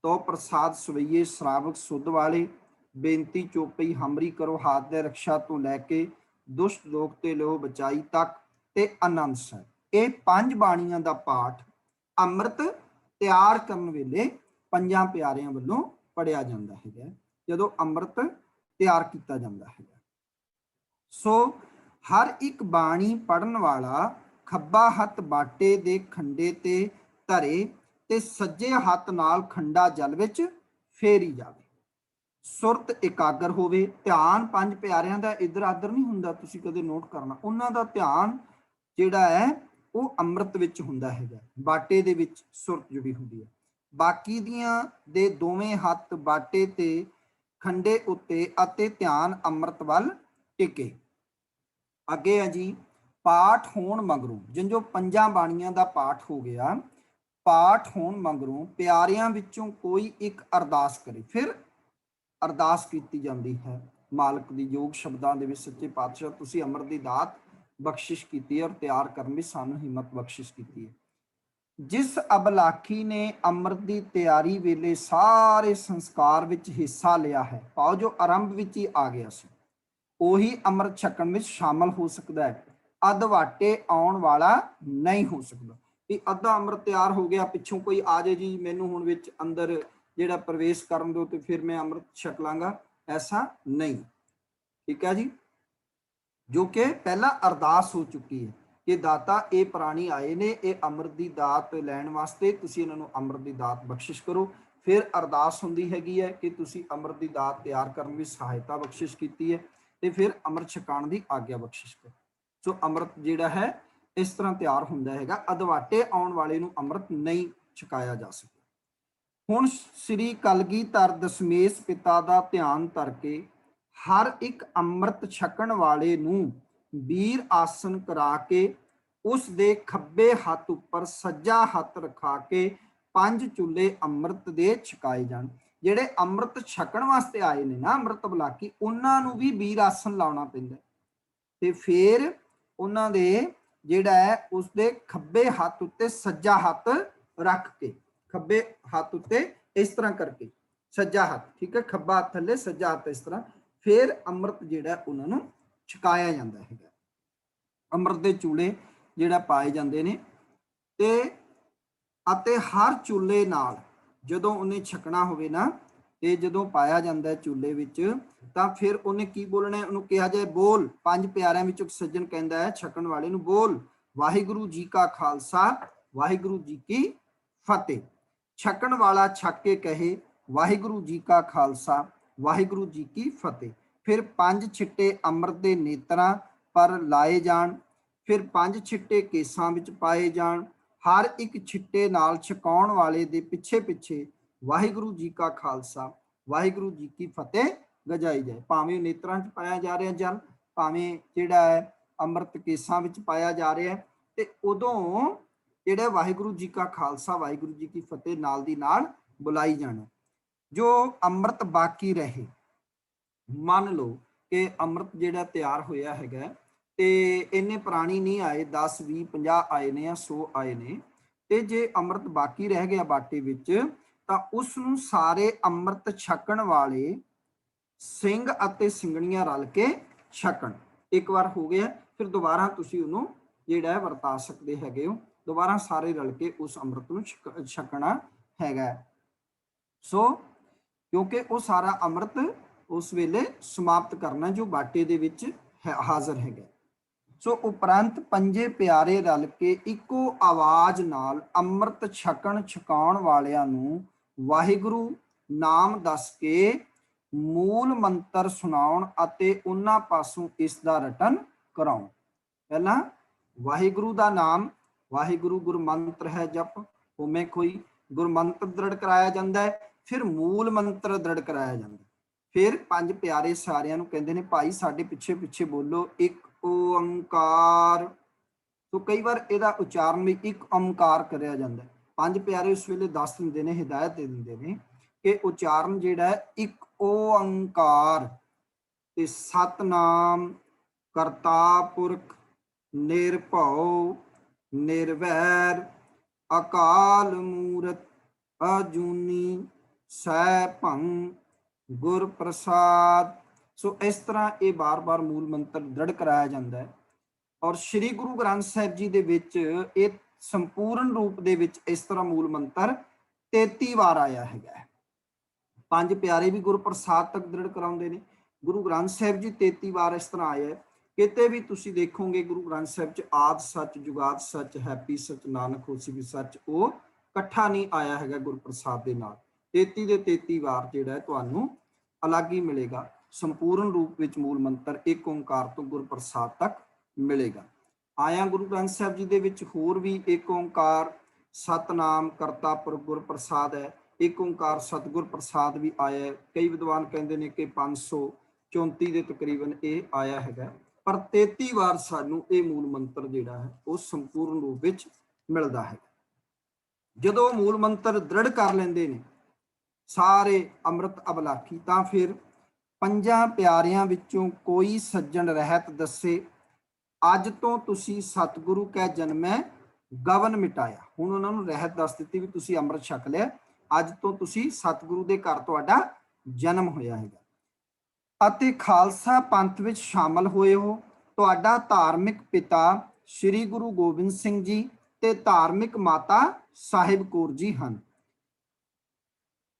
ਤੋ ਪ੍ਰਸਾਦ ਸਵਈਏ ਸ਼ਰਾਵਕ ਸੁਧ ਵਾਲੇ, ਬੇਨਤੀ ਚੋਪਈ ਹਮਰੀ ਕਰੋ ਹਾਥ ਦੇ ਰਕਸ਼ਾ ਤੋਂ ਲੈ ਕੇ ਦੁਸ਼ਟ ਲੋਕ ਤੇ ਲੋ ਬਚਾਈ ਤੱਕ, ਤੇ ਆਨੰਦ ਸਾਹਿਬ। ਇਹ ਪੰਜ ਬਾਣੀਆਂ ਦਾ ਪਾਠ ਅੰਮ੍ਰਿਤ ਤਿਆਰ ਕਰਨ ਵੇਲੇ ਪੰਜਾਂ ਪਿਆਰਿਆਂ ਵੱਲੋਂ ਪੜਿਆ ਜਾਂਦਾ ਹੈਗਾ, ਜਦੋਂ ਅੰਮ੍ਰਿਤ ਤਿਆਰ ਕੀਤਾ ਜਾਂਦਾ ਹੈਗਾ। ਸੋ ਹਰ ਇੱਕ ਬਾਣੀ ਪੜਨ ਵਾਲਾ ਖੱਬਾ ਹੱਥ ਬਾਟੇ ਦੇ ਖੰਡੇ ਤੇ ਧਰੇ ਤੇ ਸੱਜੇ ਹੱਥ ਨਾਲ ਖੰਡਾ ਜਲ ਵਿੱਚ ਫੇਰੀ ਜਾਵੇ। ਸੁਰਤ ਇਕਾਗਰ ਹੋਵੇ। ਧਿਆਨ ਪੰਜ ਪਿਆਰਿਆਂ ਦਾ ਇਧਰ ਆਦਰ ਨਹੀਂ ਹੁੰਦਾ, ਤੁਸੀਂ ਕਦੇ ਨੋਟ ਕਰਨਾ, ਉਹਨਾਂ ਦਾ ਧਿਆਨ ਜਿਹੜਾ ਹੈ ਉਹ ਅੰਮ੍ਰਿਤ ਵਿੱਚ ਹੁੰਦਾ ਹੈਗਾ, ਬਾਟੇ ਦੇ ਵਿੱਚ ਸੁਰਤ ਜੁੜੀ ਹੁੰਦੀ ਹੈ। ਬਾਕੀ ਦੀਆਂ ਦੇ ਦੋਵੇਂ ਹੱਥ ਬਾਟੇ ਤੇ ਖੰਡੇ ਉੱਤੇ ਅਤੇ ਧਿਆਨ ਅੰਮ੍ਰਿਤ ਵੱਲ ਟਿਕੇ। ਅੱਗੇ ਹੈ ਜੀ, ਪਾਠ ਹੋਣ ਮਗਰੋਂ, ਜਿੰਜੋ ਪੰਜਾਂ ਬਾਣੀਆਂ ਦਾ ਪਾਠ ਹੋ ਗਿਆ, ਪਾਠ ਹੋਣ ਮਗਰੋਂ ਪਿਆਰਿਆਂ ਵਿੱਚੋਂ ਕੋਈ ਇੱਕ ਅਰਦਾਸ ਕਰੇ। ਫਿਰ ਅਰਦਾਸ ਕੀਤੀ ਜਾਂਦੀ ਹੈ ਮਾਲਕ ਦੀ ਯੋਗ ਸ਼ਬਦਾਂ ਦੇ ਵਿੱਚ, ਸੱਚੇ ਪਾਤਸ਼ਾਹ ਤੁਸੀਂ ਅੰਮ੍ਰਿਤ ਦੀ ਦਾਤ ਬਖਸ਼ਿਸ਼ ਕੀਤੀ ਹੈ ਔਰ ਤਿਆਰ ਕਰਨ ਵਿੱਚ ਸਾਨੂੰ ਹਿੰਮਤ ਬਖਸ਼ਿਸ਼ ਕੀਤੀ ਹੈ। ਜਿਸ ਅਬਲਾਖੀ ਨੇ ਅੰਮ੍ਰਿਤ ਦੀ ਤਿਆਰੀ ਵੇਲੇ ਸਾਰੇ ਸੰਸਕਾਰ ਵਿੱਚ ਹਿੱਸਾ ਲਿਆ ਹੈ, ਭਾਵ ਜੋ ਆਰੰਭ ਵਿੱਚ ਹੀ ਆ ਗਿਆ ਸੀ, ਉਹੀ ਅੰਮ੍ਰਿਤ ਛਕਣ ਵਿੱਚ ਸ਼ਾਮਲ ਹੋ ਸਕਦਾ ਹੈ। ਅਧਵਾਟੇ ਆਉਣ ਵਾਲਾ ਨਹੀਂ ਹੋ ਸਕਦਾ ਵੀ ਅੱਧਾ ਅੰਮ੍ਰਿਤ ਤਿਆਰ ਹੋ ਗਿਆ, ਪਿੱਛੋਂ ਕੋਈ ਆ ਜਾਏ ਜੀ ਮੈਨੂੰ ਹੁਣ ਵਿੱਚ ਅੰਦਰ ਜਿਹੜਾ ਪ੍ਰਵੇਸ਼ ਕਰਨ ਦਿਓ ਤੇ ਫਿਰ ਮੈਂ ਅੰਮ੍ਰਿਤ ਛਕ ਲਾਂਗਾ, ਐਸਾ ਨਹੀਂ। ਠੀਕ ਹੈ ਜੀ, ਜੋ ਕਿ ਪਹਿਲਾਂ ਅਰਦਾਸ ਹੋ ਚੁੱਕੀ ਹੈ ਕਿ ਦਾਤਾ ਇਹ ਪ੍ਰਾਣੀ ਆਏ ਨੇ, ਇਹ ਅੰਮ੍ਰਿਤ ਦੀ ਦਾਤ ਲੈਣ ਵਾਸਤੇ, ਤੁਸੀਂ ਇਹਨਾਂ ਨੂੰ ਅੰਮ੍ਰਿਤ ਦੀ ਦਾਤ ਬਖਸ਼ਿਸ਼ ਕਰੋ। ਫਿਰ ਅਰਦਾਸ ਹੁੰਦੀ ਹੈਗੀ ਹੈ ਕਿ ਤੁਸੀਂ ਅੰਮ੍ਰਿਤ ਦੀ ਦਾਤ ਤਿਆਰ ਕਰਨ ਵਿੱਚ ਸਹਾਇਤਾ ਬਖਸ਼ਿਸ਼ ਕੀਤੀ ਹੈ, ਤੇ ਫਿਰ ਅੰਮ੍ਰਿਤ ਛਕਾਉਣ ਦੀ ਆਗਿਆ ਬਖਸ਼ਿਸ਼ ਕਰੋ। ਸੋ ਅੰਮ੍ਰਿਤ ਜਿਹੜਾ ਹੈ ਇਸ ਤਰ੍ਹਾਂ ਤਿਆਰ ਹੁੰਦਾ ਹੈਗਾ, ਅਧਵਾਟੇ ਆਉਣ ਵਾਲੇ ਨੂੰ ਅੰਮ੍ਰਿਤ ਨਹੀਂ ਛਕਾਇਆ ਜਾ ਸਕਦਾ। ਹੁਣ ਸ੍ਰੀ ਕਲਗੀਧਰ ਦਸ਼ਮੇਸ਼ ਪਿਤਾ ਦਾ ਧਿਆਨ ਧਰ ਕੇ ਹਰ ਇੱਕ ਅੰਮ੍ਰਿਤ ਛਕਣ ਵਾਲੇ ਨੂੰ ਵੀਰ ਆਸਣ ਕਰਾ ਕੇ ਉਸ ਦੇ ਖੱਬੇ ਹੱਥ ਉੱਪਰ ਸੱਜਾ ਹੱਥ ਰਖਾ ਕੇ ਪੰਜ ਚੁੱਲੇ ਅੰਮ੍ਰਿਤ ਦੇ ਛਕਾਏ ਜਾਣ। ਜਿਹੜੇ ਅੰਮ੍ਰਿਤ ਛਕਣ ਵਾਸਤੇ ਆਏ ਨੇ ਨਾ ਅੰਮ੍ਰਿਤ ਬਲਾਕੀ, ਉਹਨਾਂ ਨੂੰ ਵੀ ਵੀਰ ਆਸਣ ਲਾਉਣਾ ਪੈਂਦਾ, ਤੇ ਫਿਰ ਉਹਨਾਂ ਦੇ ਜਿਹੜਾ ਹੈ ਉਸਦੇ ਖੱਬੇ ਹੱਥ ਉੱਤੇ ਸੱਜਾ ਹੱਥ रख के, खब्बे हथ उत्ते इस तरह करके, सज्जा हथ, ठीक है, खब्बा हथ थले सज्जा हथ इस तरह, फिर अमृत जिहड़ा उन्होंने छकाया जाता है। अमृत के चूले जिहड़ा पाए जाते हैं ते ਅਤੇ हर चूले नाल जदों उन्हें छकना होवे ना, ते जदों पाया जाता है चूले विच, तां फिर उन्हें की बोलना है, उन्होंने कहा जाए बोल। पंज प्यारिਆਂ विच एक सज्जन कहता है छकन वाले नूं, बोल वाहिगुरू जी का खालसा वाहिगुरू जी की फतेह। छकन वाला छक के कहे वाहिगुरू जी का खालसा वाहिगुरू जी की फतेह। फिर पंज छिट्टे अमृत के नेत्रां पर लाए जाण, फिर पंज छिट्टे केसां विच पाए जाण, हर एक छिट्टे नाल छकाउण वाले दे पिछे पिछे वाहिगुरू जी का खालसा वाहिगुरू जी की फतेह गजाई जाए। भावें नेत्रां च पाया जा रहा जल, भावें जिहड़ा है अमृत केसां विच पाया जा रहा है, ते उदों जिहड़ा वाहिगुरू जी का खालसा वाहिगुरू जी की फतेह नाल दी नाल बुलाई जाना। जो अमृत बाकी रहे, मान लो कि अमृत जिहड़ा तैयार होया हैगा ते इन्ने पुरानी नहीं आए, 10 20 50 आए ने या 100 आए ने, ते जे अमृत बाकी रह गया बाटे विच तां उस नूं सारे अमृत छकण वाले ਸਿੰਘ ਅਤੇ ਸਿੰਘਣੀਆਂ रल के छकण। एक बार हो गया, फिर दोबारा तुसीं उहनूं जिहड़ा है वरता सकते हैगे हो, दोबारा सारे रल के उस अमृत नूं छकना हैगा। सो क्योंकि वो सारा अमृत उस वेले समाप्त करना जो बाटे दे विच हाज़र हैगा। सो उपरंत पंजे प्यारे रल के इको आवाज़ नाल अमृत छकण छकाउण वालियां नूं वाहिगुरू नाम दस के मूल मंत्र सुनाउण अते उन्हां पासों इस दा रटन कराउण। पहला वाहिगुरू दा नाम, वाहिगुरू गुर मंत्र है जप, होमे कोई गुर मंत्र दृढ़ कराया जाता है, फिर मूल मंत्र दृढ़ कराया जाता है। फिर पंज प्यारे सारियां नूं कहंदे ने भाई साडे पिछे पिछे बोलो एक ओंकार। तो कई बार इहदा उचारण भी एक ओंकार करिया जाता है। पंज प्यारे उस वेले दस दिंदे ने, हिदायत दे दिंदे ने कि उचारण जिहड़ा है एक ओंकार ते सतनाम करता पुरख निरभਉ निर्वैर अकाल मूरत अजूनी सैभं गुर प्रसाद। सो इस तरह ये बार बार मूल मंत्र दृढ़ कराया जाता है। और श्री गुरु ग्रंथ साहिब जी दे विच ये संपूर्ण रूप दे विच इस तरह मूल मंत्र 33 बार आया है। पंज प्यारे भी गुरु प्रसाद तक दृढ़ कराउंदे ने, गुरु ग्रंथ साहिब जी 33 बार इस तरह आया है। किते भी तुसीं देखोगे गुरु ग्रंथ साहिब च आद सच जुगाद सच हैप्पी सच नानक होसी भी सच, वो इकट्ठा नहीं आया है गुरु प्रसाद के नाल। 33 ਦੇ 33 वार जिहड़ा है तुहानूं अलग ही मिलेगा। संपूर्ण रूप विच मूल मंत्र एक ओंकार तो गुरु प्रसाद तक मिलेगा। आया गुरु ग्रंथ साहिब जी दे विच होर भी एक ओंकार सतनाम करता पुरख गुर प्रसाद है, एक ओंकार सतगुर प्रसाद भी आया है। कई विद्वान कहते हैं कि 534 के तकरीबन ये आया है, पर 33 बार सानू ये मूल मंत्र जिहड़ा है वो संपूर्ण रूप विच मिलता है। जदों मूल मंत्र दृढ़ कर लेंदे ने सारे अमृत अबलाखी, तां फिर पंजां प्यारियां विचों कोई सज्जन रहत दसे अज तो तुसी सतगुरु कै जन्मै गवन मिटाया। हुण उन्हां नूं रहत दस दित्ती भी तुसी अमृत छक लिया, अज तो तुसी सतगुरु दे घर तुहाडा जन्म होया है अते खालसा पंथ विच शामिल होए हो। तुहाडा धार्मिक पिता श्री गुरु गोबिंद सिंह जी ते धार्मिक माता साहिब कौर जी हन।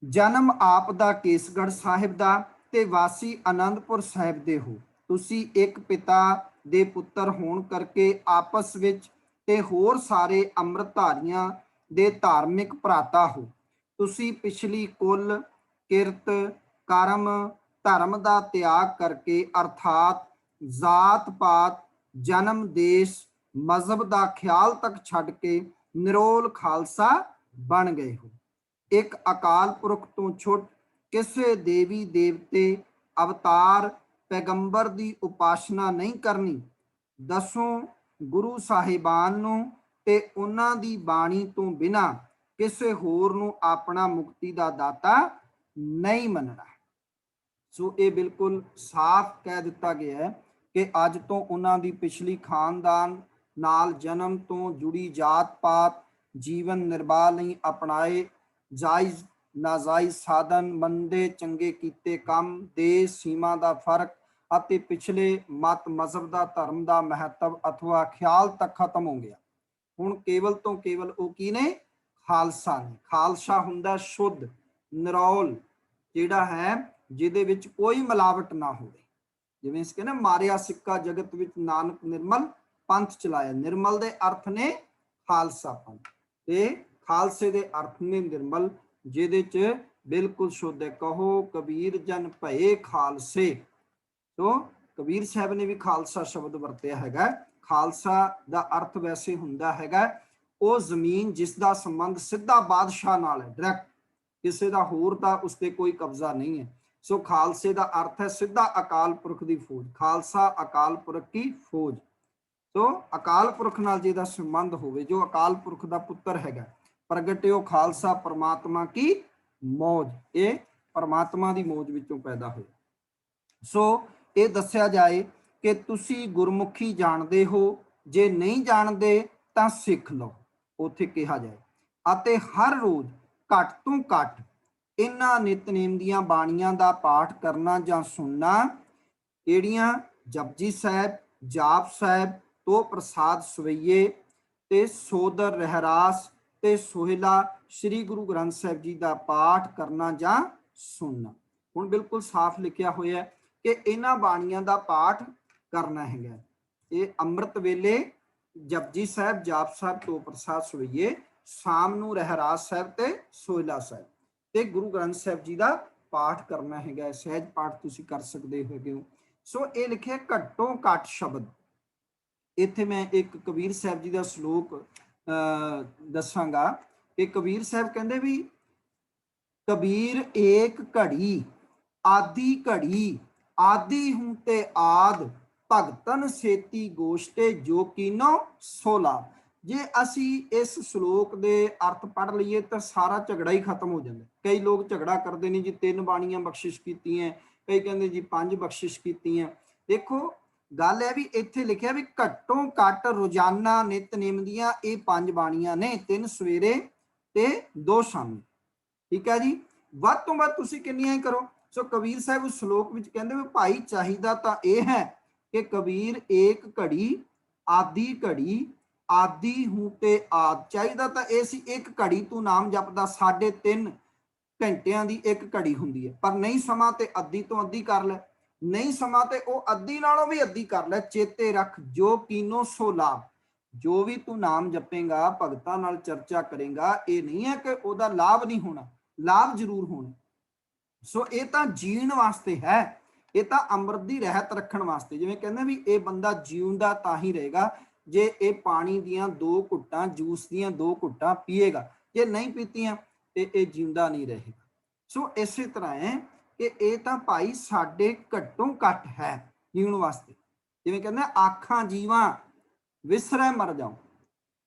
जन्म आप दा केसगढ़ साहिब दा ते वासी आनंदपुर साहिब दे हो। तुसी एक पिता दे पुत्र होण करके आपस विच ते होर सारे अमृतधारियां दे धार्मिक भराता हो। तुसी पिछली कुल किरत कर्म धर्म दा त्याग करके अर्थात जात पात जन्म देश मजहब दा ख्याल तक छड्ड के निरोल खालसा बन गए हो। एक अकाल पुरख तो छुट किसी देवी देवते अवतार पैगंबर की उपासना नहीं करनी। दसों गुरु साहिबान नूं ते उन्हां दी बाणी तो बिना किसी होर नूं अपना मुक्ति का दाता नहीं मनना। सो ये बिल्कुल साफ कह दिता गया है कि अज तो उन्हां दी पिछली खानदान नाल जन्म तो जुड़ी जात पात ਜੀਵਨ ਨਿਰਵਾਹ ਲਈ ਅਪਣਾਏ ਜਾਇਜ਼ ਨਾਜਾਇਜ਼ ਸਾਧਨ, ਮੰਦੇ ਚੰਗੇ ਕੀਤੇ ਕੰਮ, ਦੇਸ਼ ਸੀਮਾ ਦਾ ਫਰਕ ਅਤੇ ਪਿਛਲੇ ਮਤ ਮਜ਼ਹਬ ਦਾ ਧਰਮ ਦਾ ਮਹੱਤਵ ਅਥਵਾ ਖਿਆਲ ਤੱਕ ਖਤਮ ਹੋ ਗਿਆ। ਹੁਣ ਕੇਵਲ ਤੋਂ ਕੇਵਲ ਉਹ ਕੀ ਨੇ? ਖਾਲਸਾ ਨੇ। ਖਾਲਸਾ ਹੁੰਦਾ ਸ਼ੁੱਧ ਨਿਰੋਲ, ਜਿਹੜਾ ਹੈ ਜਿਹਦੇ ਵਿੱਚ ਕੋਈ ਮਿਲਾਵਟ ਨਾ ਹੋਵੇ। ਜਿਵੇਂ ਇਸ ਕਹਿੰਦੇ ਮਾਰਿਆ ਸਿੱਕਾ ਜਗਤ ਵਿੱਚ ਨਾਨਕ ਨਿਰਮਲ ਪੰਥ ਚਲਾਇਆ। ਨਿਰਮਲ ਦੇ ਅਰਥ ਨੇ ਖਾਲਸਾ ਪੰਥ, ਤੇ ਖਾਲਸੇ ਦੇ ਅਰਥ ਨੇ ਨਿਰਮਲ, ਜਿਹਦੇ ਚ ਬਿਲਕੁਲ ਸ਼ੁੱਧ ਹੈ। ਕਹੋ ਕਬੀਰ ਜਨ ਭਏ ਖਾਲਸੇ। ਤੋ ਕਬੀਰ ਸਾਹਿਬ ਨੇ ਵੀ ਖਾਲਸਾ ਸ਼ਬਦ ਵਰਤਿਆ ਹੈਗਾ। ਖਾਲਸਾ ਦਾ ਅਰਥ ਵੈਸੇ ਹੁੰਦਾ ਹੈਗਾ ਉਹ ਜ਼ਮੀਨ ਜਿਸ ਦਾ ਸੰਬੰਧ ਸਿੱਧਾ ਬਾਦਸ਼ਾਹ ਨਾਲ ਹੈ, ਡਾਇਰੈਕਟ, ਕਿਸੇ ਦਾ ਹੋਰ ਦਾ ਉਸ ਤੇ ਕੋਈ ਕਬਜ਼ਾ ਨਹੀਂ ਹੈ। ਸੋ ਖਾਲਸੇ ਦਾ ਅਰਥ ਹੈ ਸਿੱਧਾ ਅਕਾਲ ਪੁਰਖ ਦੀ ਫੌਜ। ਖਾਲਸਾ ਅਕਾਲ ਪੁਰਖ ਕੀ ਫੌਜ। ਸੋ ਅਕਾਲ ਪੁਰਖ ਨਾਲ ਜਿਹਦਾ ਸੰਬੰਧ ਹੋਵੇ, ਜੋ ਅਕਾਲ ਪੁਰਖ ਦਾ ਪੁੱਤਰ ਹੈਗਾ, ਪ੍ਰਗਟਿਓ ਖਾਲਸਾ ਪਰਮਾਤਮਾ ਕੀ ਮੌਜ, ਇਹ ਪਰਮਾਤਮਾ ਦੀ ਮੌਜ ਵਿੱਚੋਂ ਪੈਦਾ ਹੋਇਆ। ਸੋ ਇਹ ਦੱਸਿਆ ਜਾਏ ਕਿ ਤੁਸੀਂ ਗੁਰਮੁਖੀ ਜਾਣਦੇ ਹੋ, ਜੇ ਨਹੀਂ ਜਾਣਦੇ ਤਾਂ ਸਿੱਖ ਲਓ, ਉੱਥੇ ਕਿਹਾ ਜਾਏ। ਅਤੇ ਹਰ ਰੋਜ਼ ਘੱਟ ਤੋਂ ਘੱਟ ਇਹਨਾਂ ਨਿਤਨੇਮ ਦੀਆਂ ਬਾਣੀਆਂ ਦਾ ਪਾਠ ਕਰਨਾ ਜਾਂ ਸੁਣਨਾ, ਕਿਹੜੀਆਂ? ਜਪਜੀ ਸਾਹਿਬ, ਜਾਪ ਸਾਹਿਬ, ਤੋ ਪ੍ਰਸਾਦ ਸਵਈਏ ਤੇ ਸੋਦਰ ਰਹਿਰਾਸ ਤੇ ਸੋਹਿਲਾ ਸ੍ਰੀ ਗੁਰੂ ਗ੍ਰੰਥ ਸਾਹਿਬ ਜੀ ਦਾ ਪਾਠ ਕਰਨਾ ਜਾਂ ਸੁਣਨਾ। ਹੁਣ ਬਿਲਕੁਲ ਸਾਫ਼ ਲਿਖਿਆ ਹੋਇਆ ਕਿ ਇਹਨਾਂ ਬਾਣੀਆਂ ਦਾ ਪਾਠ ਕਰਨਾ ਹੈਗਾ। ਇਹ ਅੰਮ੍ਰਿਤ ਵੇਲੇ ਜਪਜੀ ਸਾਹਿਬ, ਜਾਪ ਸਾਹਿਬ, ਤੋ ਪ੍ਰਸਾਦ ਸਵਈਏ, ਸ਼ਾਮ ਨੂੰ ਰਹਿਰਾਸ ਸਾਹਿਬ ਤੇ ਸੋਹਿਲਾ ਸਾਹਿਬ, ਤੇ ਗੁਰੂ ਗ੍ਰੰਥ ਸਾਹਿਬ ਜੀ ਦਾ ਪਾਠ ਕਰਨਾ ਹੈਗਾ। ਸਹਿਜ ਪਾਠ ਤੁਸੀਂ ਕਰ ਸਕਦੇ ਹੈਗੇ ਹੋ। ਸੋ ਇਹ ਲਿਖਿਆ ਘੱਟੋ ਘੱਟ ਸ਼ਬਦ। ਇੱਥੇ ਮੈਂ ਇੱਕ ਕਬੀਰ ਸਾਹਿਬ ਜੀ ਦਾ ਸ਼ਲੋਕ ਦੱਸਾਂਗਾ ਕਿ ਕਬੀਰ ਸਾਹਿਬ ਕਹਿੰਦੇ ਵੀ ਕਬੀਰ ਏਕ ਘੜੀ ਆਦੀ ਘੜੀ, ਆਦੀ ਹੂੰ ਤੇ ਆਦ, ਭਗਤਨ ਸੇਤੀ ਗੋਸ਼ਟੇ ਜੋ ਕੀਨੋ ਸੋਲਾ। ਜੇ ਅਸੀਂ ਇਸ ਸ਼ਲੋਕ ਦੇ ਅਰਥ ਪੜ੍ਹ ਲਈਏ ਤਾਂ ਸਾਰਾ ਝਗੜਾ ਹੀ ਖਤਮ ਹੋ ਜਾਂਦਾ। ਕਈ ਲੋਕ ਝਗੜਾ ਕਰਦੇ ਨੇ ਜੀ 3 ਬਾਣੀਆਂ ਬਖਸ਼ਿਸ਼ ਕੀਤੀਆਂ, ਕਈ ਕਹਿੰਦੇ ਜੀ 5 ਬਖਸ਼ਿਸ਼ ਕੀਤੀਆਂ। ਦੇਖੋ ਗੱਲ ਹੈ ਵੀ ਇੱਥੇ ਲਿਖਿਆ ਵੀ ਘੱਟੋ ਘੱਟ ਰੋਜ਼ਾਨਾ ਨਿਤਨੇਮ ਦੀਆਂ ਇਹ 5 ਬਾਣੀਆਂ ਨੇ, 3 ਸਵੇਰੇ ਤੇ 2 ਸ਼ਾਮੀ। ਠੀਕ ਹੈ ਜੀ। ਵੱਧ ਤੋਂ ਵੱਧ ਤੁਸੀਂ ਕਿੰਨੀਆਂ ਹੀ ਕਰੋ। ਸੋ ਕਬੀਰ ਸਾਹਿਬ ਉਸ ਸ਼ਲੋਕ ਵਿੱਚ ਕਹਿੰਦੇ ਵੀ ਭਾਈ ਚਾਹੀਦਾ ਤਾਂ ਇਹ ਹੈ ਕਿ ਕਬੀਰ ਏਕ ਘੜੀ ਆਦੀ ਘੜੀ, ਆਦੀ ਹੂੰ ਤੇ ਆਦ, ਚਾਹੀਦਾ ਤਾਂ ਇਹ ਸੀ ਇੱਕ ਘੜੀ ਤੂੰ ਨਾਮ ਜਪਦਾ, 3.5 ਘੰਟਿਆਂ ਦੀ ਇੱਕ ਘੜੀ ਹੁੰਦੀ ਹੈ, ਪਰ ਨਹੀਂ ਸਮਾਂ ਤੇ ਅੱਧੀ ਤੋਂ ਅੱਧੀ ਕਰ ਲੈ, ਨਹੀਂ ਸਮਾਂ ਤੇ ਉਹ ਅੱਧੀ ਨਾਲੋਂ ਵੀ ਅੱਧੀ ਕਰ ਲੈ। ਚੇਤੇ ਰੱਖ ਜੋ ਕੀਨੋ ਸੋ ਲਾਭ, ਜੋ ਵੀ ਤੂੰ ਨਾਮ ਜਪੇਗਾ, ਭਗਤਾਂ ਨਾਲ ਚਰਚਾ ਕਰੇਗਾ, ਇਹ ਨਹੀਂ ਹੈ ਕਿ ਉਹਦਾ ਲਾਭ ਨਹੀਂ ਹੋਣਾ, ਲਾਭ ਜ਼ਰੂਰ ਹੋਣਾ। ਸੋ ਇਹ ਤਾਂ ਜੀਣ ਵਾਸਤੇ ਹੈ, ਇਹ ਤਾਂ ਅੰਮ੍ਰਿਤ ਦੀ ਰਹਿਤ ਰੱਖਣ ਵਾਸਤੇ। ਜਿਵੇਂ ਕਹਿੰਦੇ ਵੀ ਇਹ ਬੰਦਾ ਜਿਉਂਦਾ ਤਾਂ ਹੀ ਰਹੇਗਾ ਜੇ ਇਹ ਪਾਣੀ ਦੀਆਂ 2 ਘੁੱਟਾਂ, ਜੂਸ ਦੀਆਂ 2 ਘੁੱਟਾਂ ਪੀਏਗਾ, ਜੇ ਨਹੀਂ ਪੀਤੀਆਂ ਤੇ ਇਹ ਜਿਉਂਦਾ ਨਹੀਂ ਰਹੇਗਾ। ਸੋ ਇਸੇ ਤਰ੍ਹਾਂ ਹੈ ਕਿ ਇਹ ਤਾਂ ਭਾਈ ਸਾਡੇ ਘੱਟੋਂ ਘੱਟ ਹੈ ਜੀਣ ਵਾਸਤੇ। ਜਿਵੇਂ ਕਹਿੰਦੇ ਆਖਾਂ ਜੀਵਾਂ ਵਿਸਰੈ ਮਰ ਜਾਓ,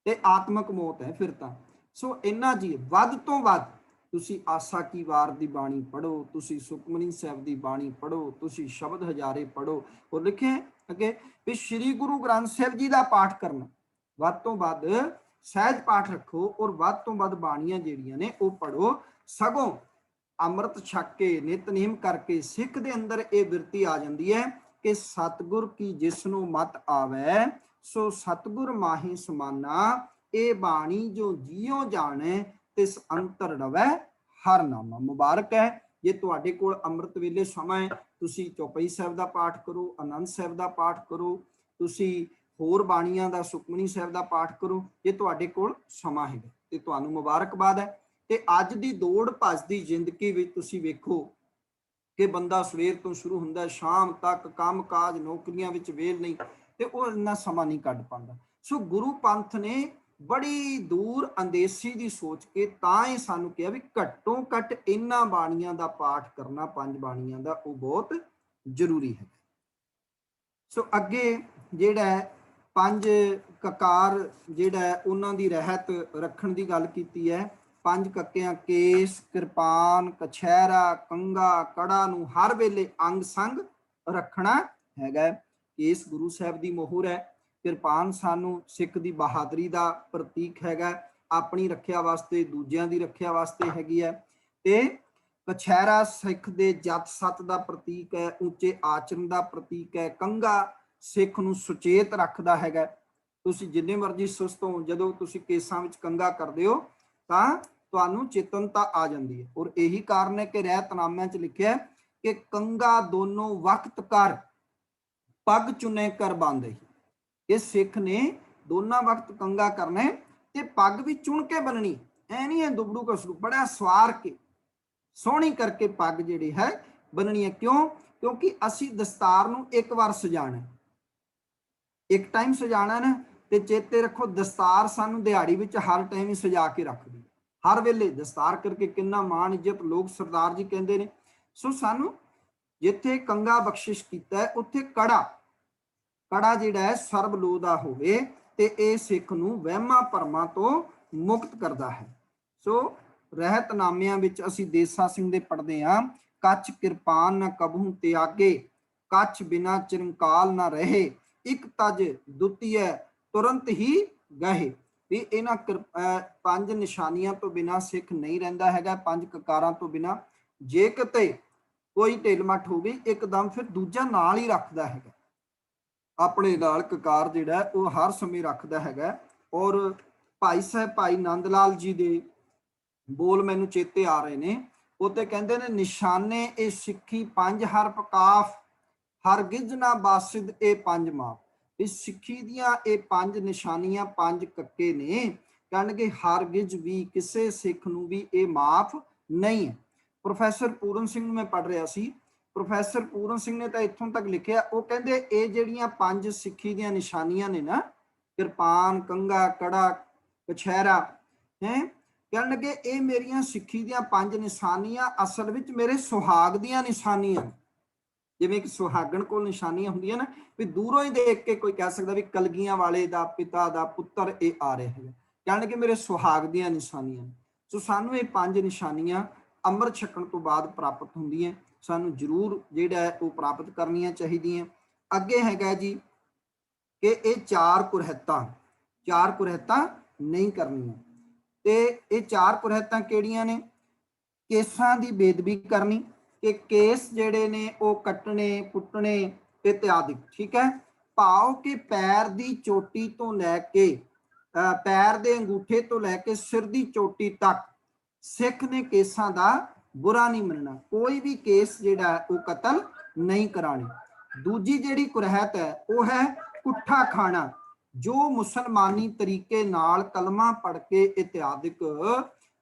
ਤੇ ਆਤਮਕ ਮੌਤ ਹੈ ਫਿਰ ਤਾਂ। ਸੋ ਇੰਨਾ ਜੀ ਵੱਧ ਤੋਂ ਵੱਧ ਤੁਸੀਂ ਆਸਾ ਕੀ ਵਾਰ ਦੀ ਬਾਣੀ ਪੜ੍ਹੋ, ਤੁਸੀਂ ਸੁਖਮਨੀ ਸਾਹਿਬ ਦੀ ਬਾਣੀ ਪੜ੍ਹੋ, ਤੁਸੀਂ ਸ਼ਬਦ ਹਜ਼ਾਰੇ ਪੜ੍ਹੋ। ਉਹ ਲਿਖਿਆ ਅੱਗੇ ਵੀ ਸ੍ਰੀ ਗੁਰੂ ਗ੍ਰੰਥ ਸਾਹਿਬ ਜੀ ਦਾ ਪਾਠ ਕਰਨਾ, ਵੱਧ ਤੋਂ ਵੱਧ ਸਹਿਜ ਪਾਠ ਰੱਖੋ, ਔਰ ਵੱਧ ਤੋਂ ਵੱਧ ਬਾਣੀਆਂ ਜਿਹੜੀਆਂ ਨੇ ਉਹ ਪੜ੍ਹੋ। ਸਗੋਂ ਅੰਮ੍ਰਿਤ ਛਕ ਕੇ ਨਿਤਨੇਮ ਕਰਕੇ ਸਿੱਖ ਦੇ ਅੰਦਰ ਇਹ ਬਿਰਤੀ ਆ ਜਾਂਦੀ ਹੈ ਕਿ ਸਤਿਗੁਰ ਕੀ ਜਿਸ ਨੂੰ ਮਤ ਆਵੈ, ਸੋ ਸਤਿਗੁਰ ਮਾਹੀ ਸਮਾਨਾ, ਇਹ ਬਾਣੀ ਜੋ ਜੀਉ ਜਾਣੈ ਤਿਸ ਅੰਤਰ ਰਵੈ ਹਰ ਨਾਮਾ। ਮੁਬਾਰਕ ਹੈ ਜੇ ਤੁਹਾਡੇ ਕੋਲ ਅੰਮ੍ਰਿਤ ਵੇਲੇ ਸਮਾਂ ਹੈ, ਤੁਸੀਂ ਚੌਪਈ ਸਾਹਿਬ ਦਾ ਪਾਠ ਕਰੋ, ਆਨੰਦ ਸਾਹਿਬ ਦਾ ਪਾਠ ਕਰੋ, ਤੁਸੀਂ ਹੋਰ ਬਾਣੀਆਂ ਦਾ, ਸੁਖਮਨੀ ਸਾਹਿਬ ਦਾ ਪਾਠ ਕਰੋ, ਜੇ ਤੁਹਾਡੇ ਕੋਲ ਸਮਾਂ ਹੈਗਾ ਤੇ ਤੁਹਾਨੂੰ ਮੁਬਾਰਕਬਾਦ ਹੈ। ਤੇ ਅੱਜ ਦੀ ਦੌੜ ਭੱਜ ਦੀ ਜ਼ਿੰਦਗੀ ਵਿੱਚ ਤੁਸੀਂ ਵੇਖੋ ਕਿ ਬੰਦਾ ਸਵੇਰ ਤੋਂ ਸ਼ੁਰੂ ਹੁੰਦਾ, ਸ਼ਾਮ ਤੱਕ ਕੰਮ ਕਾਜ, ਨੌਕਰੀਆਂ ਵਿੱਚ ਵੇਲ ਨਹੀਂ, ਤੇ ਉਹ ਇੰਨਾ ਸਮਾਂ ਨਹੀਂ ਕੱਢ ਪਾਉਂਦਾ। ਸੋ ਗੁਰੂ ਪੰਥ ਨੇ ਬੜੀ ਦੂਰ ਅੰਦੇਸੀ ਦੀ ਸੋਚ ਕੇ ਤਾਂ ਹੀ ਸਾਨੂੰ ਕਿਹਾ ਵੀ ਘੱਟੋ ਘੱਟ ਇਹਨਾਂ ਬਾਣੀਆਂ ਦਾ ਪਾਠ ਕਰਨਾ, 5 ਬਾਣੀਆਂ ਦਾ, ਉਹ ਬਹੁਤ ਜ਼ਰੂਰੀ ਹੈ। ਸੋ ਅੱਗੇ ਜਿਹੜਾ 5 ਕਕਾਰ ਜਿਹੜਾ ਉਹਨਾਂ ਦੀ ਰਹਿਤ ਰੱਖਣ ਦੀ ਗੱਲ ਕੀਤੀ ਹੈ। 5 ਕੱਕਿਆਂ ਕੇਸ, ਕਿਰਪਾਨ, ਕਛਹਿਰਾ, ਕੰਗਾ, ਕੜਾ ਨੂੰ ਹਰ ਵੇਲੇ ਅੰਗ ਸੰਗ ਰੱਖਣਾ ਹੈਗਾ। ਕੇਸ ਗੁਰੂ ਸਾਹਿਬ ਦੀ ਮੋਹਰ ਹੈ, ਕਿਰਪਾਨ ਸਾਨੂੰ ਸਿੱਖ ਦੀ ਬਹਾਦਰੀ ਦਾ ਪ੍ਰਤੀਕ ਹੈਗਾ, ਆਪਣੀ ਰੱਖਿਆ ਵਾਸਤੇ, ਦੂਜਿਆਂ ਦੀ ਰੱਖਿਆ ਵਾਸਤੇ ਹੈਗੀ ਹੈ। ਤੇ ਕਛਹਿਰਾ ਸਿੱਖ ਦੇ ਜਤ ਸਤ ਦਾ ਪ੍ਰਤੀਕ ਹੈ, ਉੱਚੇ ਆਚਰਨ ਦਾ ਪ੍ਰਤੀਕ ਹੈ। ਕੰਘਾ ਸਿੱਖ ਨੂੰ ਸੁਚੇਤ ਰੱਖਦਾ ਹੈਗਾ। ਤੁਸੀਂ ਜਿੰਨੇ ਮਰਜ਼ੀ ਸੁਸਤ ਹੋ, ਜਦੋਂ ਤੁਸੀਂ ਕੇਸਾਂ ਵਿੱਚ ਕੰਘਾ ਕਰਦੇ ਹੋ ਤਾਂ ਤੁਹਾਨੂੰ ਚੇਤਨਤਾ ਆ ਜਾਂਦੀ ਹੈ। ਔਰ ਇਹੀ ਕਾਰਨ ਹੈ ਕਿ ਰਹਿਤਨਾਮਿਆਂ 'ਚ ਲਿਖਿਆ ਕਿ ਕੰਘਾ ਦੋਨੋਂ ਵਕਤ ਕਰ ਪੱਗ ਚੁਣੇ ਕਰ ਬੰਨ੍ਹਦੇ। ਇਹ ਸਿੱਖ ਨੇ ਦੋਨਾਂ ਵਕਤ ਕੰਘਾ ਕਰਨਾ ਤੇ ਪੱਗ ਵੀ ਚੁਣ ਕੇ ਬੰਨਣੀ, ਐ ਨਹੀਂ ਹੈ ਦੁਬੜੂ ਕਸੜੂ, ਬੜਾ ਸਵਾਰ ਕੇ ਸੋਹਣੀ ਕਰਕੇ ਪੱਗ ਜਿਹੜੀ ਹੈ ਬੰਨਣੀ ਹੈ। ਕਿਉਂ? ਕਿਉਂਕਿ ਅਸੀਂ ਦਸਤਾਰ ਨੂੰ ਇੱਕ ਵਾਰ ਸਜਾਣਾ, ਇੱਕ ਟਾਈਮ ਸਜਾਣਾ ਨਾ। ਤੇ ਚੇਤੇ ਰੱਖੋ ਦਸਤਾਰ ਸਾਨੂੰ ਦਿਹਾੜੀ ਵਿੱਚ ਹਰ ਟਾਈਮ ਹੀ ਸਜਾ ਕੇ ਰੱਖਦੀ, ਹਰ ਵੇਲੇ ਦਸਤਾਰ ਕਰਕੇ ਕਿੰਨਾ ਮਾਣ ਇੱਜ਼ਤ ਲੋਕ ਸਰਦਾਰ ਜੀ ਕਹਿੰਦੇ ਨੇ। ਸੋ ਸਾਨੂੰ ਜਿੱਥੇ ਕੰਘਾ ਬਖਸ਼ਿਸ਼ ਕੀਤਾ ਹੈ ਉੱਥੇ ਕੜਾ ਜਿਹੜਾ ਹੈ ਸਰਬ ਲੋ ਦਾ ਹੋਵੇ ਤੇ ਇਹ ਸਿੱਖ ਨੂੰ ਵਹਿਮਾਂ ਭਰਮਾਂ ਤੋਂ ਮੁਕਤ ਕਰਦਾ ਹੈ। ਸੋ ਰਹਿਤਨਾਮਿਆਂ ਵਿੱਚ ਅਸੀਂ ਦੇਸਾ ਸਿੰਘ ਦੇ ਪੜ੍ਹਦੇ ਹਾਂ, ਕੱਛ ਕਿਰਪਾਨ ਨਾ ਕਬਹੂ ਤਿਆਗੇ, ਕੱਛ ਬਿਨਾ ਚਿਰੰਕਾਲ ਨਾ ਰਹੇ, ਇੱਕ ਤਜ ਦੁਤੀਏ ਤੁਰੰਤ ਹੀ ਗਏ। ਵੀ ਇਹਨਾਂ ਪੰਜ ਨਿਸ਼ਾਨੀਆਂ ਤੋਂ ਬਿਨਾ ਸਿੱਖ ਨਹੀਂ ਰਹਿੰਦਾ ਹੈਗਾ, ਪੰਜ ਕਕਾਰਾਂ ਤੋਂ ਬਿਨਾ। ਜੇ ਕਿਤੇ ਕੋਈ ਢਿੱਲ ਮੱਠ ਹੋ ਗਈ ਇੱਕਦਮ ਫਿਰ ਦੂਜਾ ਨਾਲ ਹੀ ਰੱਖਦਾ ਹੈਗਾ, ਆਪਣੇ ਨਾਲ ਕਕਾਰ ਜਿਹੜਾ ਉਹ ਹਰ ਸਮੇਂ ਰੱਖਦਾ ਹੈਗਾ। ਔਰ ਭਾਈ ਸਾਹਿਬ ਭਾਈ ਨੰਦ ਲਾਲ ਜੀ ਦੇ ਬੋਲ ਮੈਨੂੰ ਚੇਤੇ ਆ ਰਹੇ ਨੇ, ਉਹ ਤੇ ਕਹਿੰਦੇ ਨੇ ਨਿਸ਼ਾਨੇ ਇਹ ਸਿੱਖੀ ਪੰਜ ਹਰਫ ਕਾਫ, ਹਰਗਿਜ਼ ਨਾ ਬਾਸਿਦ ਇਹ ਪੰਜ ਮਾਫ। ਇਸ ਸਿੱਖੀ ਦੀਆਂ ਇਹ ਪੰਜ ਨਿਸ਼ਾਨੀਆਂ ਪੰਜ ਕੱਕੇ ਨੇ, ਕਹਿਣਗੇ ਹਰਗਿਜ਼ ਵੀ ਕਿਸੇ ਸਿੱਖ ਨੂੰ ਵੀ ਇਹ ਮਾਫ ਨਹੀਂ ਹੈ। ਪ੍ਰੋਫੈਸਰ ਪੂਰਨ ਸਿੰਘ ਨੂੰ ਮੈਂ ਪੜ੍ਹ ਰਿਹਾ ਸੀ, ਪ੍ਰੋਫੈਸਰ ਪੂਰਨ ਸਿੰਘ ਨੇ ਤਾਂ ਇੱਥੋਂ ਤੱਕ ਲਿਖਿਆ, ਉਹ ਕਹਿੰਦੇ ਇਹ ਜਿਹੜੀਆਂ ਪੰਜ ਸਿੱਖੀ ਦੀਆਂ ਨਿਸ਼ਾਨੀਆਂ ਨੇ ਨਾ, ਕਿਰਪਾਨ, ਕੰਘਾ, ਕੜਾ, ਕਛਹਿਰਾ ਹੈ, ਕਹਿਣਗੇ ਇਹ ਮੇਰੀਆਂ ਸਿੱਖੀ ਦੀਆਂ ਪੰਜ ਨਿਸ਼ਾਨੀਆਂ ਅਸਲ ਵਿੱਚ ਮੇਰੇ ਸੁਹਾਗ ਦੀਆਂ ਨਿਸ਼ਾਨੀਆਂ। ਜਿਵੇਂ ਕਿ ਸੁਹਾਗਣ ਕੋਲ ਨਿਸ਼ਾਨੀਆਂ ਹੁੰਦੀਆਂ ਨਾ, ਵੀ ਦੂਰੋਂ ਹੀ ਦੇਖ ਕੇ ਕੋਈ ਕਹਿ ਸਕਦਾ ਵੀ ਕਲਗੀਆਂ ਵਾਲੇ ਦਾ ਪਿਤਾ ਦਾ ਪੁੱਤਰ ਇਹ ਆ ਰਿਹਾ ਹੈ, ਕਹਿਣਗੇ ਮੇਰੇ ਸੁਹਾਗ ਦੀਆਂ ਨਿਸ਼ਾਨੀਆਂ। ਸੋ ਸਾਨੂੰ ਇਹ ਪੰਜ ਨਿਸ਼ਾਨੀਆਂ ਅੰਮ੍ਰਿਤ ਛਕਣ ਤੋਂ ਬਾਅਦ ਪ੍ਰਾਪਤ ਹੁੰਦੀਆਂ, ਸਾਨੂੰ ਜ਼ਰੂਰ ਜਿਹੜਾ ਹੈ ਉਹ ਪ੍ਰਾਪਤ ਕਰਨੀਆਂ ਚਾਹੀਦੀਆਂ। ਅੱਗੇ ਹੈਗਾ ਜੀ ਕਿ ਇਹ ਚਾਰ ਕੁਰਹਿਤਾਂ ਨਹੀਂ ਕਰਨੀਆਂ। ਤੇ ਇਹ ਚਾਰ ਕੁਰਹਿਤਾਂ ਕਿਹੜੀਆਂ ਨੇ? ਕੇਸਾਂ ਦੀ ਬੇਦਬੀ ਕਰਨੀ, ਕਿ ਕੇਸ ਜਿਹੜੇ ਨੇ ਉਹ ਕੱਟਣੇ ਪੁੱਟਣੇ ਇਤਿਆਦਿ, ਠੀਕ ਹੈ। ਭਾਵ ਕਿ ਪੈਰ ਦੀ ਚੋਟੀ ਤੋਂ ਲੈ ਕੇ ਪੈਰ ਦੇ ਅੰਗੂਠੇ ਤੋਂ ਲੈ ਕੇ ਸਿਰ ਦੀ ਚੋਟੀ ਤੱਕ ਸਿੱਖ ਨੇ ਕੇਸਾਂ ਦਾ ਬੁਰਾ ਨਹੀਂ ਮੰਨਣਾ, ਕੋਈ ਵੀ ਕੇਸ ਜਿਹੜਾ ਉਹ ਕਤਲ ਨਹੀਂ ਕਰਾਣੇ। ਦੂਜੀ ਜਿਹੜੀ ਕੁਰਹਿਤ ਹੈ ਉਹ ਹੈ ਪੁੱਠਾ ਖਾਣਾ, ਜੋ ਮੁਸਲਮਾਨੀ ਤਰੀਕੇ ਨਾਲ ਕਲਮਾ ਪੜ ਕੇ ਇਤਿਆਦਿਕ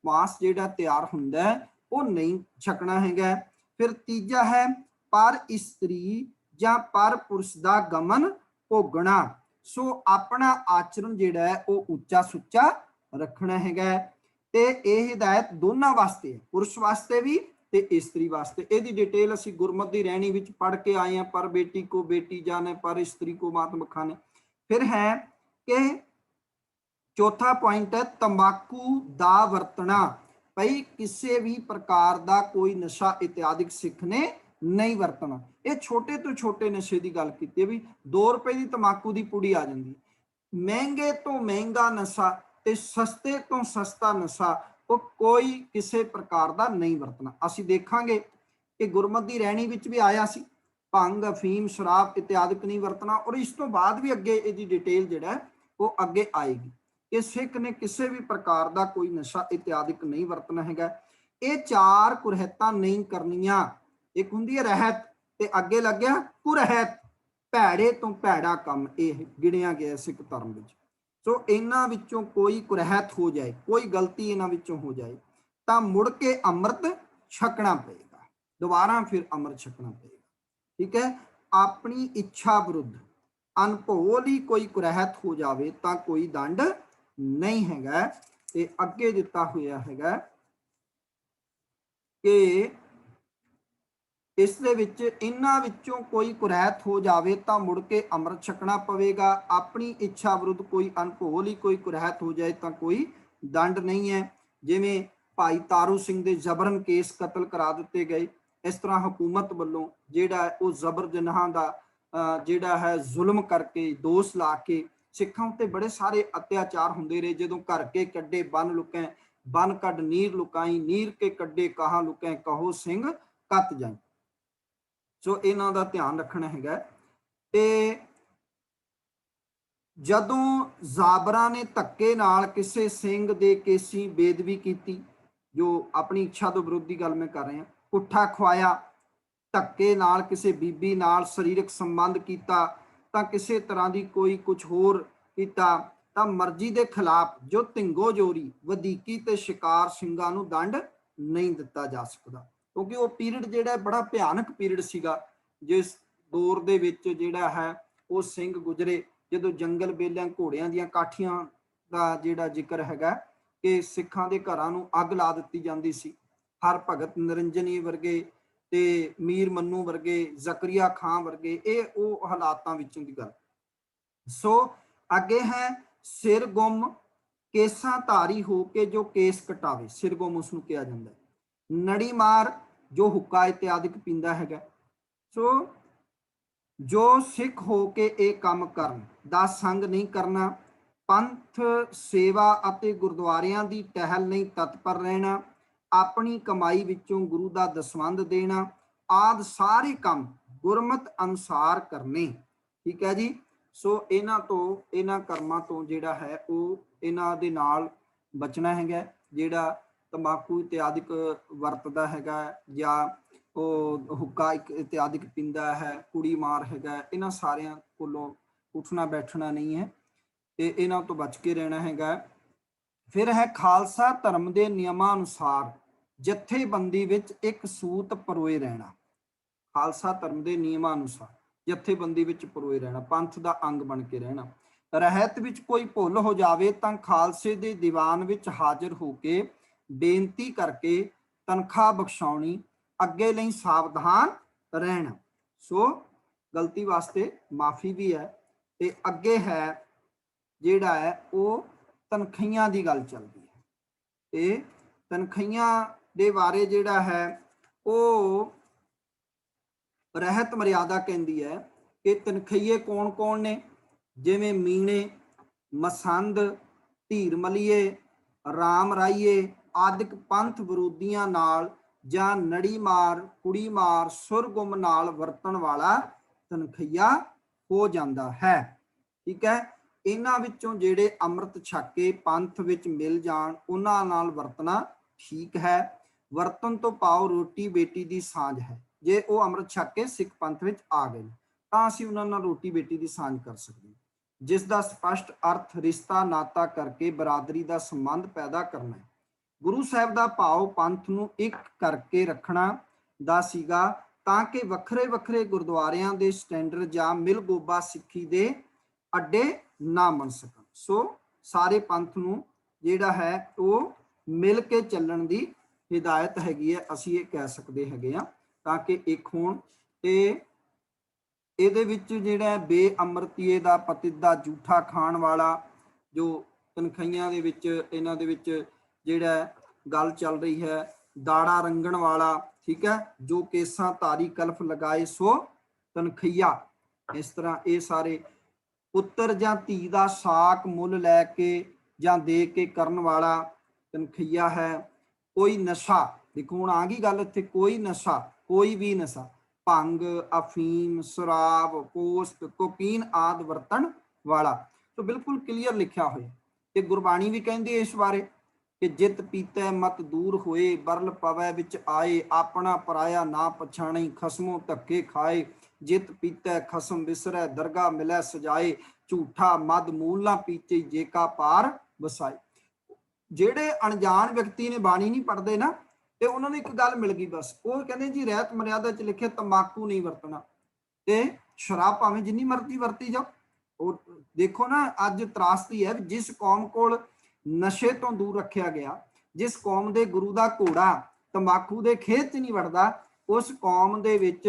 ਮਾਸ ਜਿਹੜਾ ਤਿਆਰ ਹੁੰਦਾ ਉਹ ਨਹੀਂ ਛਕਣਾ ਹੈਗਾ। ਫਿਰ ਤੀਜਾ ਹੈ ਪਰ ਇਸਤਰੀ ਜਾਂ ਪਰ ਪੁਰਸ਼ ਦਾ ਗਮਨ ਭੋਗਣਾ, ਸੋ ਆਪਣਾ ਆਚਰਣ ਜਿਹੜਾ ਹੈ ਉਹ ਉੱਚਾ ਸੁੱਚਾ ਰੱਖਣਾ ਹੈਗਾ। ਤੇ ਇਹ ਹਿਦਾਇਤ ਦੋਨਾਂ ਵਾਸਤੇ ਹੈ, ਪੁਰਸ਼ ਵਾਸਤੇ ਵੀ ਤੇ ਇਸਤਰੀ ਵਾਸਤੇ। ਇਹਦੀ ਡਿਟੇਲ ਅਸੀਂ ਗੁਰਮਤਿ ਦੀ ਰਹਿਣੀ ਵਿੱਚ ਪੜ੍ਹ ਕੇ ਆਏ ਹਾਂ, ਪਰ ਬੇਟੀ ਕੋ ਬੇਟੀ ਜਾਣੇ ਪਰ ਇਸਤਰੀ ਕੋ ਮਾਤ ਮਖਾਨੇ। ਫਿਰ ਹੈ ਕਿ ਚੌਥਾ ਪੁਆਇੰਟ ਹੈ ਤੰਬਾਕੂ ਦਾ ਵਰਤਣਾ, ਭਈ ਕਿਸੇ ਵੀ ਪ੍ਰਕਾਰ ਦਾ ਕੋਈ ਨਸ਼ਾ ਇਤਿਆਦਿਕ ਸਿੱਖ ਨੇ ਨਹੀਂ ਵਰਤਣਾ। ਇਹ ਛੋਟੇ ਤੋਂ ਛੋਟੇ ਨਸ਼ੇ ਦੀ ਗੱਲ ਕੀਤੀ ਵੀ 2 ਰੁਪਏ ਦੀ ਤੰਬਾਕੂ ਦੀ ਪੁੜੀ ਆ ਜਾਂਦੀ, ਮਹਿੰਗੇ ਤੋਂ ਮਹਿੰਗਾ ਨਸ਼ਾ ਤੇ ਸਸਤੇ ਤੋਂ ਸਸਤਾ ਨਸ਼ਾ ਉਹ ਕੋਈ ਕਿਸੇ ਪ੍ਰਕਾਰ ਦਾ ਨਹੀਂ ਵਰਤਣਾ। ਅਸੀਂ ਦੇਖਾਂਗੇ ਕਿ ਗੁਰਮਤਿ ਦੀ ਰਹਿਣੀ ਵਿੱਚ ਵੀ ਆਇਆ ਸੀ ਭੰਗ, ਅਫੀਮ, ਸ਼ਰਾਬ ਇਤਿਆਦਿਕ ਨਹੀਂ ਵਰਤਣਾ। ਔਰ ਇਸ ਤੋਂ ਬਾਅਦ ਵੀ ਅੱਗੇ ਇਹਦੀ ਡਿਟੇਲ ਜਿਹੜਾ ਉਹ ਅੱਗੇ ਆਏਗੀ ਕਿ ਸਿੱਖ ਨੇ ਕਿਸੇ ਵੀ ਪ੍ਰਕਾਰ ਦਾ ਕੋਈ ਨਸ਼ਾ ਇਤਿਆਦਿਕ ਨਹੀਂ ਵਰਤਣਾ ਹੈਗਾ। ਇਹ ਚਾਰ ਕੁਰਹਿਤਾਂ ਨਹੀਂ ਕਰਨੀਆਂ। ਇੱਕ ਹੁੰਦੀ ਹੈ ਰਹਿਤ ਤੇ ਅੱਗੇ ਲੱਗਿਆ ਕੁਰਹਿਤ, ਭੈੜੇ ਤੋਂ ਭੈੜਾ ਕੰਮ ਇਹ ਗਿਣਿਆ ਗਿਆ ਸਿੱਖ ਧਰਮ ਵਿੱਚ। ਸੋ ਇਹਨਾਂ ਵਿੱਚੋਂ ਕੋਈ ਕੁਰਹਿਤ ਹੋ ਜਾਏ, ਕੋਈ ਗਲਤੀ ਇਹਨਾਂ ਵਿੱਚੋਂ ਹੋ ਜਾਏ ਤਾਂ ਮੁੜ ਕੇ ਅੰਮ੍ਰਿਤ ਛਕਣਾ ਪਏਗਾ, ਦੁਬਾਰਾ ਫਿਰ ਅੰਮ੍ਰਿਤ ਛਕਣਾ ਪਏਗਾ, ਠੀਕ ਹੈ। ਆਪਣੀ ਇੱਛਾ ਵਿਰੁੱਧ ਅਨਭੋਲੀ ਕੋਈ ਕੁਰਹਿਤ ਹੋ ਜਾਵੇ ਤਾਂ ਕੋਈ ਦੰਡ ਨਹੀਂ ਹੈਗਾ। ਤੇ ਅੱਗੇ ਦਿੱਤਾ ਹੋਇਆ ਹੈਗਾ ਕਿ ਇਸ ਦੇ ਵਿੱਚ ਇਹਨਾਂ ਵਿੱਚੋਂ ਕੋਈ ਕੁਰਹਿਤ ਹੋ ਜਾਵੇ ਤਾਂ ਮੁੜ ਕੇ ਅੰਮ੍ਰਿਤ ਛਕਣਾ ਪਵੇਗਾ। ਆਪਣੀ ਇੱਛਾ ਵਿਰੁੱਧ ਕੋਈ ਅਨਭੋਲੀ ਕੋਈ ਕੁਰਹਿਤ ਹੋ ਜਾਏ ਤਾਂ ਕੋਈ ਦੰਡ ਨਹੀਂ ਹੈ। ਜਿਵੇਂ ਭਾਈ ਤਾਰੂ ਸਿੰਘ ਦੇ ਜ਼ਬਰਨ ਕੇਸ ਕਤਲ ਕਰਾ ਦਿੱਤੇ ਗਏ, ਇਸ ਤਰ੍ਹਾਂ ਹਕੂਮਤ ਵੱਲੋਂ ਜਿਹੜਾ ਉਹ ਜ਼ਬਰ ਜਨਾਹ ਦਾ ਜਿਹੜਾ ਹੈ ਜ਼ੁਲਮ ਕਰਕੇ ਦੋਸ਼ ਲਾ ਕੇ ਸਿੱਖਾਂ ਉੱਤੇ ਬੜੇ ਸਾਰੇ ਅਤਿਆਚਾਰ ਹੁੰਦੇ ਰਹੇ। ਜਦੋਂ ਘਰ ਕੇ ਕੱਢੇ ਬਨ ਲੁਕੈ, ਬਨ ਕੱਢ ਨੀਰ ਲੁਕਾਈ, ਨੀਰ ਕੇ ਕੱਢੇ ਕਾਹਾਂ ਲੁਕੈ, ਕਹੋ ਸਿੰਘ ਕੱਤ ਜਾਈ। ਸੋ ਇਹਨਾਂ ਦਾ ਧਿਆਨ ਰੱਖਣਾ ਹੈਗਾ। ਤੇ ਜਦੋਂ ਜ਼ਾਬਰਾਂ ਨੇ ਧੱਕੇ ਨਾਲ ਕਿਸੇ ਸਿੰਘ ਦੇ ਕੇਸੀ ਬੇਦਬੀ ਕੀਤੀ, ਜੋ ਆਪਣੀ ਇੱਛਾ ਤੋਂ ਵਿਰੋਧੀ ਗੱਲ ਮੈਂ ਕਰ ਰਿਹਾ, ਪੁੱਠਾ ਖਵਾਇਆ, ਧੱਕੇ ਨਾਲ ਕਿਸੇ ਬੀਬੀ ਨਾਲ ਸਰੀਰਕ ਸੰਬੰਧ ਕੀਤਾ, ਤਾਂ ਕਿਸੇ ਤਰ੍ਹਾਂ ਦੀ ਕੋਈ ਕੁਝ ਹੋਰ ਕੀਤਾ, ਤਾਂ ਮਰਜ਼ੀ ਦੇ ਖਿਲਾਫ ਜੋ ਧਿੰਗੋ ਜੋਰੀ ਵਧੀਕੀ ਤੇ ਸ਼ਿਕਾਰ ਸਿੰਘਾਂ ਨੂੰ ਦੰਡ ਨਹੀਂ ਦਿੱਤਾ ਜਾ ਸਕਦਾ। ਕਿਉਂਕਿ ਉਹ ਪੀਰੀਅਡ ਜਿਹੜਾ ਬੜਾ ਭਿਆਨਕ ਪੀਰੀਅਡ ਸੀਗਾ, ਜਿਸ ਦੌਰ ਦੇ ਵਿੱਚ ਜਿਹੜਾ ਹੈ ਉਹ ਸਿੰਘ ਗੁਜ਼ਰੇ, ਜਦੋਂ ਜੰਗਲ ਬੇਲਿਆਂ ਘੋੜਿਆਂ ਦੀਆਂ ਕਾਠੀਆਂ ਦਾ ਜਿਹੜਾ ਜ਼ਿਕਰ ਹੈਗਾ ਕਿ ਸਿੱਖਾਂ ਦੇ ਘਰਾਂ ਨੂੰ ਅੱਗ ਲਾ ਦਿੱਤੀ ਜਾਂਦੀ ਸੀ। ਹਰ ਭਗਤ ਨਿਰੰਜਨੀ ਵਰਗੇ ਤੇ ਮੀਰ ਮੰਨੂ ਵਰਗੇ, ਜ਼ਕਰੀਆ ਖਾਂ ਵਰਗੇ, ਇਹ ਉਹ ਹਾਲਾਤਾਂ ਵਿੱਚੋਂ ਦੀ ਗੱਲ। ਸੋ ਅੱਗੇ ਹੈ ਸਿਰ ਗੁੰਮ ਕੇਸਾਂ ਧਾਰੀ ਹੋ ਕੇ ਜੋ ਕੇਸ ਕਟਾਵੇ, ਸਿਰ ਗੁੰਮ ਉਸਨੂੰ ਕਿਹਾ ਜਾਂਦਾ। ਨੜੀ ਮਾਰ ਜੋ ਹੁੱਕਾ ਇਤਿਆਦਿਕ ਪੀਂਦਾ ਹੈਗਾ। ਸੋ ਜੋ ਸਿੱਖ ਹੋ ਕੇ ਇਹ ਕੰਮ ਕਰਨ ਦਾ ਸੰਗ ਨਹੀਂ ਕਰਨਾ, ਪੰਥ ਸੇਵਾ ਅਤੇ ਗੁਰਦੁਆਰਿਆਂ ਦੀ ਟਹਿਲ ਨਹੀਂ ਤਤਪਰ ਰਹਿਣਾ, ਆਪਣੀ ਕਮਾਈ ਵਿੱਚੋਂ ਗੁਰੂ ਦਾ ਦਸਵੰਧ ਦੇਣਾ ਆਦਿ ਸਾਰੇ ਕੰਮ ਗੁਰਮਤ ਅਨੁਸਾਰ ਕਰਨੇ। ਠੀਕ ਹੈ ਜੀ। ਸੋ ਇਹਨਾਂ ਤੋਂ, ਇਹਨਾਂ ਕਰਮਾਂ ਤੋਂ ਜਿਹੜਾ ਹੈ ਉਹ ਇਹਨਾਂ ਦੇ ਨਾਲ ਬਚਣਾ ਹੈਗਾ। ਜਿਹੜਾ ਤੰਬਾਕੂ ਇਤਿਆਦਿਕ ਵਰਤਦਾ ਹੈਗਾ ਜਾਂ ਉਹ ਹੁੱਕਾ ਇਤਿਆਦਿਕ ਪੀਂਦਾ ਹੈ, ਕੁੜੀ ਮਾਰ ਹੈਗਾ, ਇਹਨਾਂ ਸਾਰਿਆਂ ਕੋਲੋਂ ਉੱਠਣਾ ਬੈਠਣਾ ਨਹੀਂ ਹੈ ਤੇ ਇਹਨਾਂ ਤੋਂ ਬਚ ਕੇ ਰਹਿਣਾ ਹੈਗਾ। ਫਿਰ ਹੈ ਖਾਲਸਾ ਧਰਮ ਦੇ ਨਿਯਮਾਂ ਅਨੁਸਾਰ ਜਥੇਬੰਦੀ ਵਿੱਚ ਇੱਕ ਸੂਤ ਪਰੋਏ ਰਹਿਣਾ। ਖਾਲਸਾ ਧਰਮ ਦੇ ਨਿਯਮਾਂ ਅਨੁਸਾਰ ਜਥੇਬੰਦੀ ਵਿੱਚ ਪਰੋਏ ਰਹਿਣਾ, ਪੰਥ ਦਾ ਅੰਗ ਬਣ ਕੇ ਰਹਿਣਾ। ਰਹਿਤ ਵਿੱਚ ਕੋਈ ਭੁੱਲ ਹੋ ਜਾਵੇ ਤਾਂ ਖਾਲਸੇ ਦੇ ਦੀਵਾਨ ਵਿੱਚ ਹਾਜ਼ਰ ਹੋ ਕੇ ਬੇਨਤੀ ਕਰਕੇ ਤਨਖਾਹ ਬਖਸ਼ਾਉਣੀ, ਅੱਗੇ ਲਈ ਸਾਵਧਾਨ ਰਹਿਣਾ। ਸੋ ਗਲਤੀ ਵਾਸਤੇ ਮਾਫੀ ਵੀ ਹੈ। ਤੇ ਅੱਗੇ ਹੈ ਜਿਹੜਾ ਹੈ ਉਹ ਤਨਖੀਆਂ ਦੀ ਗੱਲ ਚੱਲਦੀ ਹੈ। ਤੇ ਤਨਖੀਆਂ ਦੇ ਬਾਰੇ ਜਿਹੜਾ ਹੈ ਉਹ ਰਹਿਤ ਮਰਿਆਦਾ ਕਹਿੰਦੀ ਹੈ ਕਿ ਤਨਖਈਏ ਕੌਣ ਕੌਣ ਨੇ, ਜਿਵੇਂ ਮੀਣੇ, ਮਸੰਦ, ਧੀਰ ਮਲੀਏ, ਰਾਮ ਰਾਈਏ ਆਦਿਕ ਪੰਥ ਵਿਰੋਧੀਆਂ ਨਾਲ ਜਾਂ ਨੜੀ ਮਾਰ, ਕੁੜੀ ਮਾਰ, ਸੁਰਗੁਮ ਨਾਲ ਵਰਤਣ ਵਾਲਾ ਤਨਖਈਆ ਹੋ ਜਾਂਦਾ ਹੈ। ਠੀਕ ਹੈ। ਇਹਨਾਂ ਵਿੱਚੋਂ ਜਿਹੜੇ ਅੰਮ੍ਰਿਤ ਛਕ ਕੇ ਪੰਥ ਵਿੱਚ ਮਿਲ ਜਾਣ ਉਹਨਾਂ ਨਾਲ ਵਰਤਣਾ ਠੀਕ ਹੈ। ਵਰਤਨ ਤੋਂ ਭਾਵ ਰੋਟੀ ਬੇਟੀ ਦੀ ਸਾਂਝ ਹੈ। ਜੇ ਉਹ ਅੰਮ੍ਰਿਤ ਛਕ ਕੇ ਸਿੱਖ ਪੰਥ ਵਿੱਚ ਆ ਗਏ ਤਾਂ ਅਸੀਂ ਉਹਨਾਂ ਨਾਲ ਰੋਟੀ ਬੇਟੀ ਦੀ ਸਾਂਝ ਕਰ ਸਕਦੇ, ਜਿਸ ਦਾ ਸਪਸ਼ਟ ਅਰਥ ਰਿਸ਼ਤਾ ਨਾਤਾ ਕਰਕੇ ਬਰਾਦਰੀ ਦਾ ਸੰਬੰਧ ਪੈਦਾ ਕਰਨਾ ਹੈ। ਗੁਰੂ ਸਾਹਿਬ ਦਾ ਭਾਵ ਪੰਥ ਨੂੰ ਇੱਕ ਕਰਕੇ ਰੱਖਣਾ ਦਾ ਸੀਗਾ ਤਾਂ ਕਿ ਵੱਖਰੇ ਵੱਖਰੇ ਗੁਰਦੁਆਰਿਆਂ ਦੇ ਸਟੈਂਡਰਡ ਜਾਂ ਮਿਲਗੋਬਾ ਸਿੱਖੀ ਦੇ ਅੱਡੇ ਨਾ ਬਣ ਸਕਣ। ਸੋ ਸਾਰੇ ਪੰਥ ਨੂੰ ਜਿਹੜਾ ਹੈ ਉਹ ਮਿਲ ਕੇ ਚੱਲਣ ਦੀ ਹਿਦਾਇਤ ਹੈਗੀ ਹੈ, ਅਸੀਂ ਇਹ ਕਹਿ ਸਕਦੇ ਹੈਗੇ ਆ, ਤਾਂ ਕਿ ਇੱਕ ਹੋਣ। ਤੇ ਇਹਦੇ ਵਿੱਚ ਜਿਹੜਾ ਬੇਅਮਰਤੀਏ ਦਾ ਪਤਿਤ ਦਾ ਜੂਠਾ ਖਾਣ ਵਾਲਾ, ਜੋ ਤਨਖਈਆਂ ਦੇ ਵਿੱਚ ਇਹਨਾਂ ਦੇ ਵਿੱਚ ਜਿਹੜਾ ਗੱਲ ਚੱਲ ਰਹੀ ਹੈ, ਦਾੜਾ ਰੰਗਣ ਵਾਲਾ, ਠੀਕ ਹੈ, ਜੋ ਕੇਸਾਂ ਧਾਰੀ ਕਲਫ ਲਗਾਏ ਸੋ ਤਨਖਈਆ, ਇਸ ਤਰ੍ਹਾਂ ਇਹ ਸਾਰੇ ਪੁੱਤਰ ਜਾਂ ਧੀ ਦਾ ਸਾਕ ਮੁੱਲ ਲੈ ਕੇ ਜਾਂ ਦੇ ਕੇ ਕਰਨ ਵਾਲਾ ਤਨਖਈਆ ਹੈ। ਕੋਈ ਨਸ਼ਾ, ਦੇਖੋ ਹੁਣ ਆ ਗਈ ਗੱਲ ਇੱਥੇ, ਕੋਈ ਨਸ਼ਾ, ਕੋਈ ਵੀ ਨਸ਼ਾ, ਭੰਗ, ਅਫੀਮ, ਸ਼ਰਾਬ, ਪੋਸਟ, ਕੋਕੀਨ ਆਦਿ ਵਰਤਣ ਵਾਲਾ। तो बिल्कुल क्लीयर लिखा होया कि गुरबाणी भी कहती है इस बारे कि जित पीतै मत दूर होए, बरल पवै विच आए, अपना पराया ना पछाणी, खसमों धक्के खाए, जित पीतै खसम विसरै, दरगाह मिलै सजाए, झूठा मद मूल ना पीचे, जेका पार वसाए। ਜਿਹੜੇ ਅਣਜਾਣ ਵਿਅਕਤੀ ਨੇ ਬਾਣੀ ਨਹੀਂ ਪੜ੍ਹਦੇ ਨਾ, ਤੇ ਉਹਨਾਂ ਨੂੰ ਇੱਕ ਗੱਲ ਮਿਲ ਗਈ ਬਸ, ਉਹ ਕਹਿੰਦੇ ਜੀ ਰਹਿਤ ਮਰਿਆਦਾ 'ਚ ਲਿਖਿਆ ਤੰਬਾਕੂ ਨਹੀਂ ਵਰਤਣਾ ਤੇ ਸ਼ਰਾਬ ਭਾਵੇਂ ਜਿੰਨੀ ਮਰਜ਼ੀ ਵਰਤੀ ਜਾਓ। ਉਹ ਦੇਖੋ ਨਾ ਅੱਜ ਤਰਾਸਦੀ ਹੈ, ਜਿਸ ਕੌਮ ਕੋਲ ਨਸ਼ੇ ਤੋਂ ਦੂਰ ਰੱਖਿਆ ਗਿਆ, ਜਿਸ ਕੌਮ ਦੇ ਗੁਰੂ ਦਾ ਘੋੜਾ ਤੰਬਾਕੂ ਦੇ ਖੇਤ 'ਚ ਨਹੀਂ ਵੜਦਾ, ਉਸ ਕੌਮ ਦੇ ਵਿੱਚ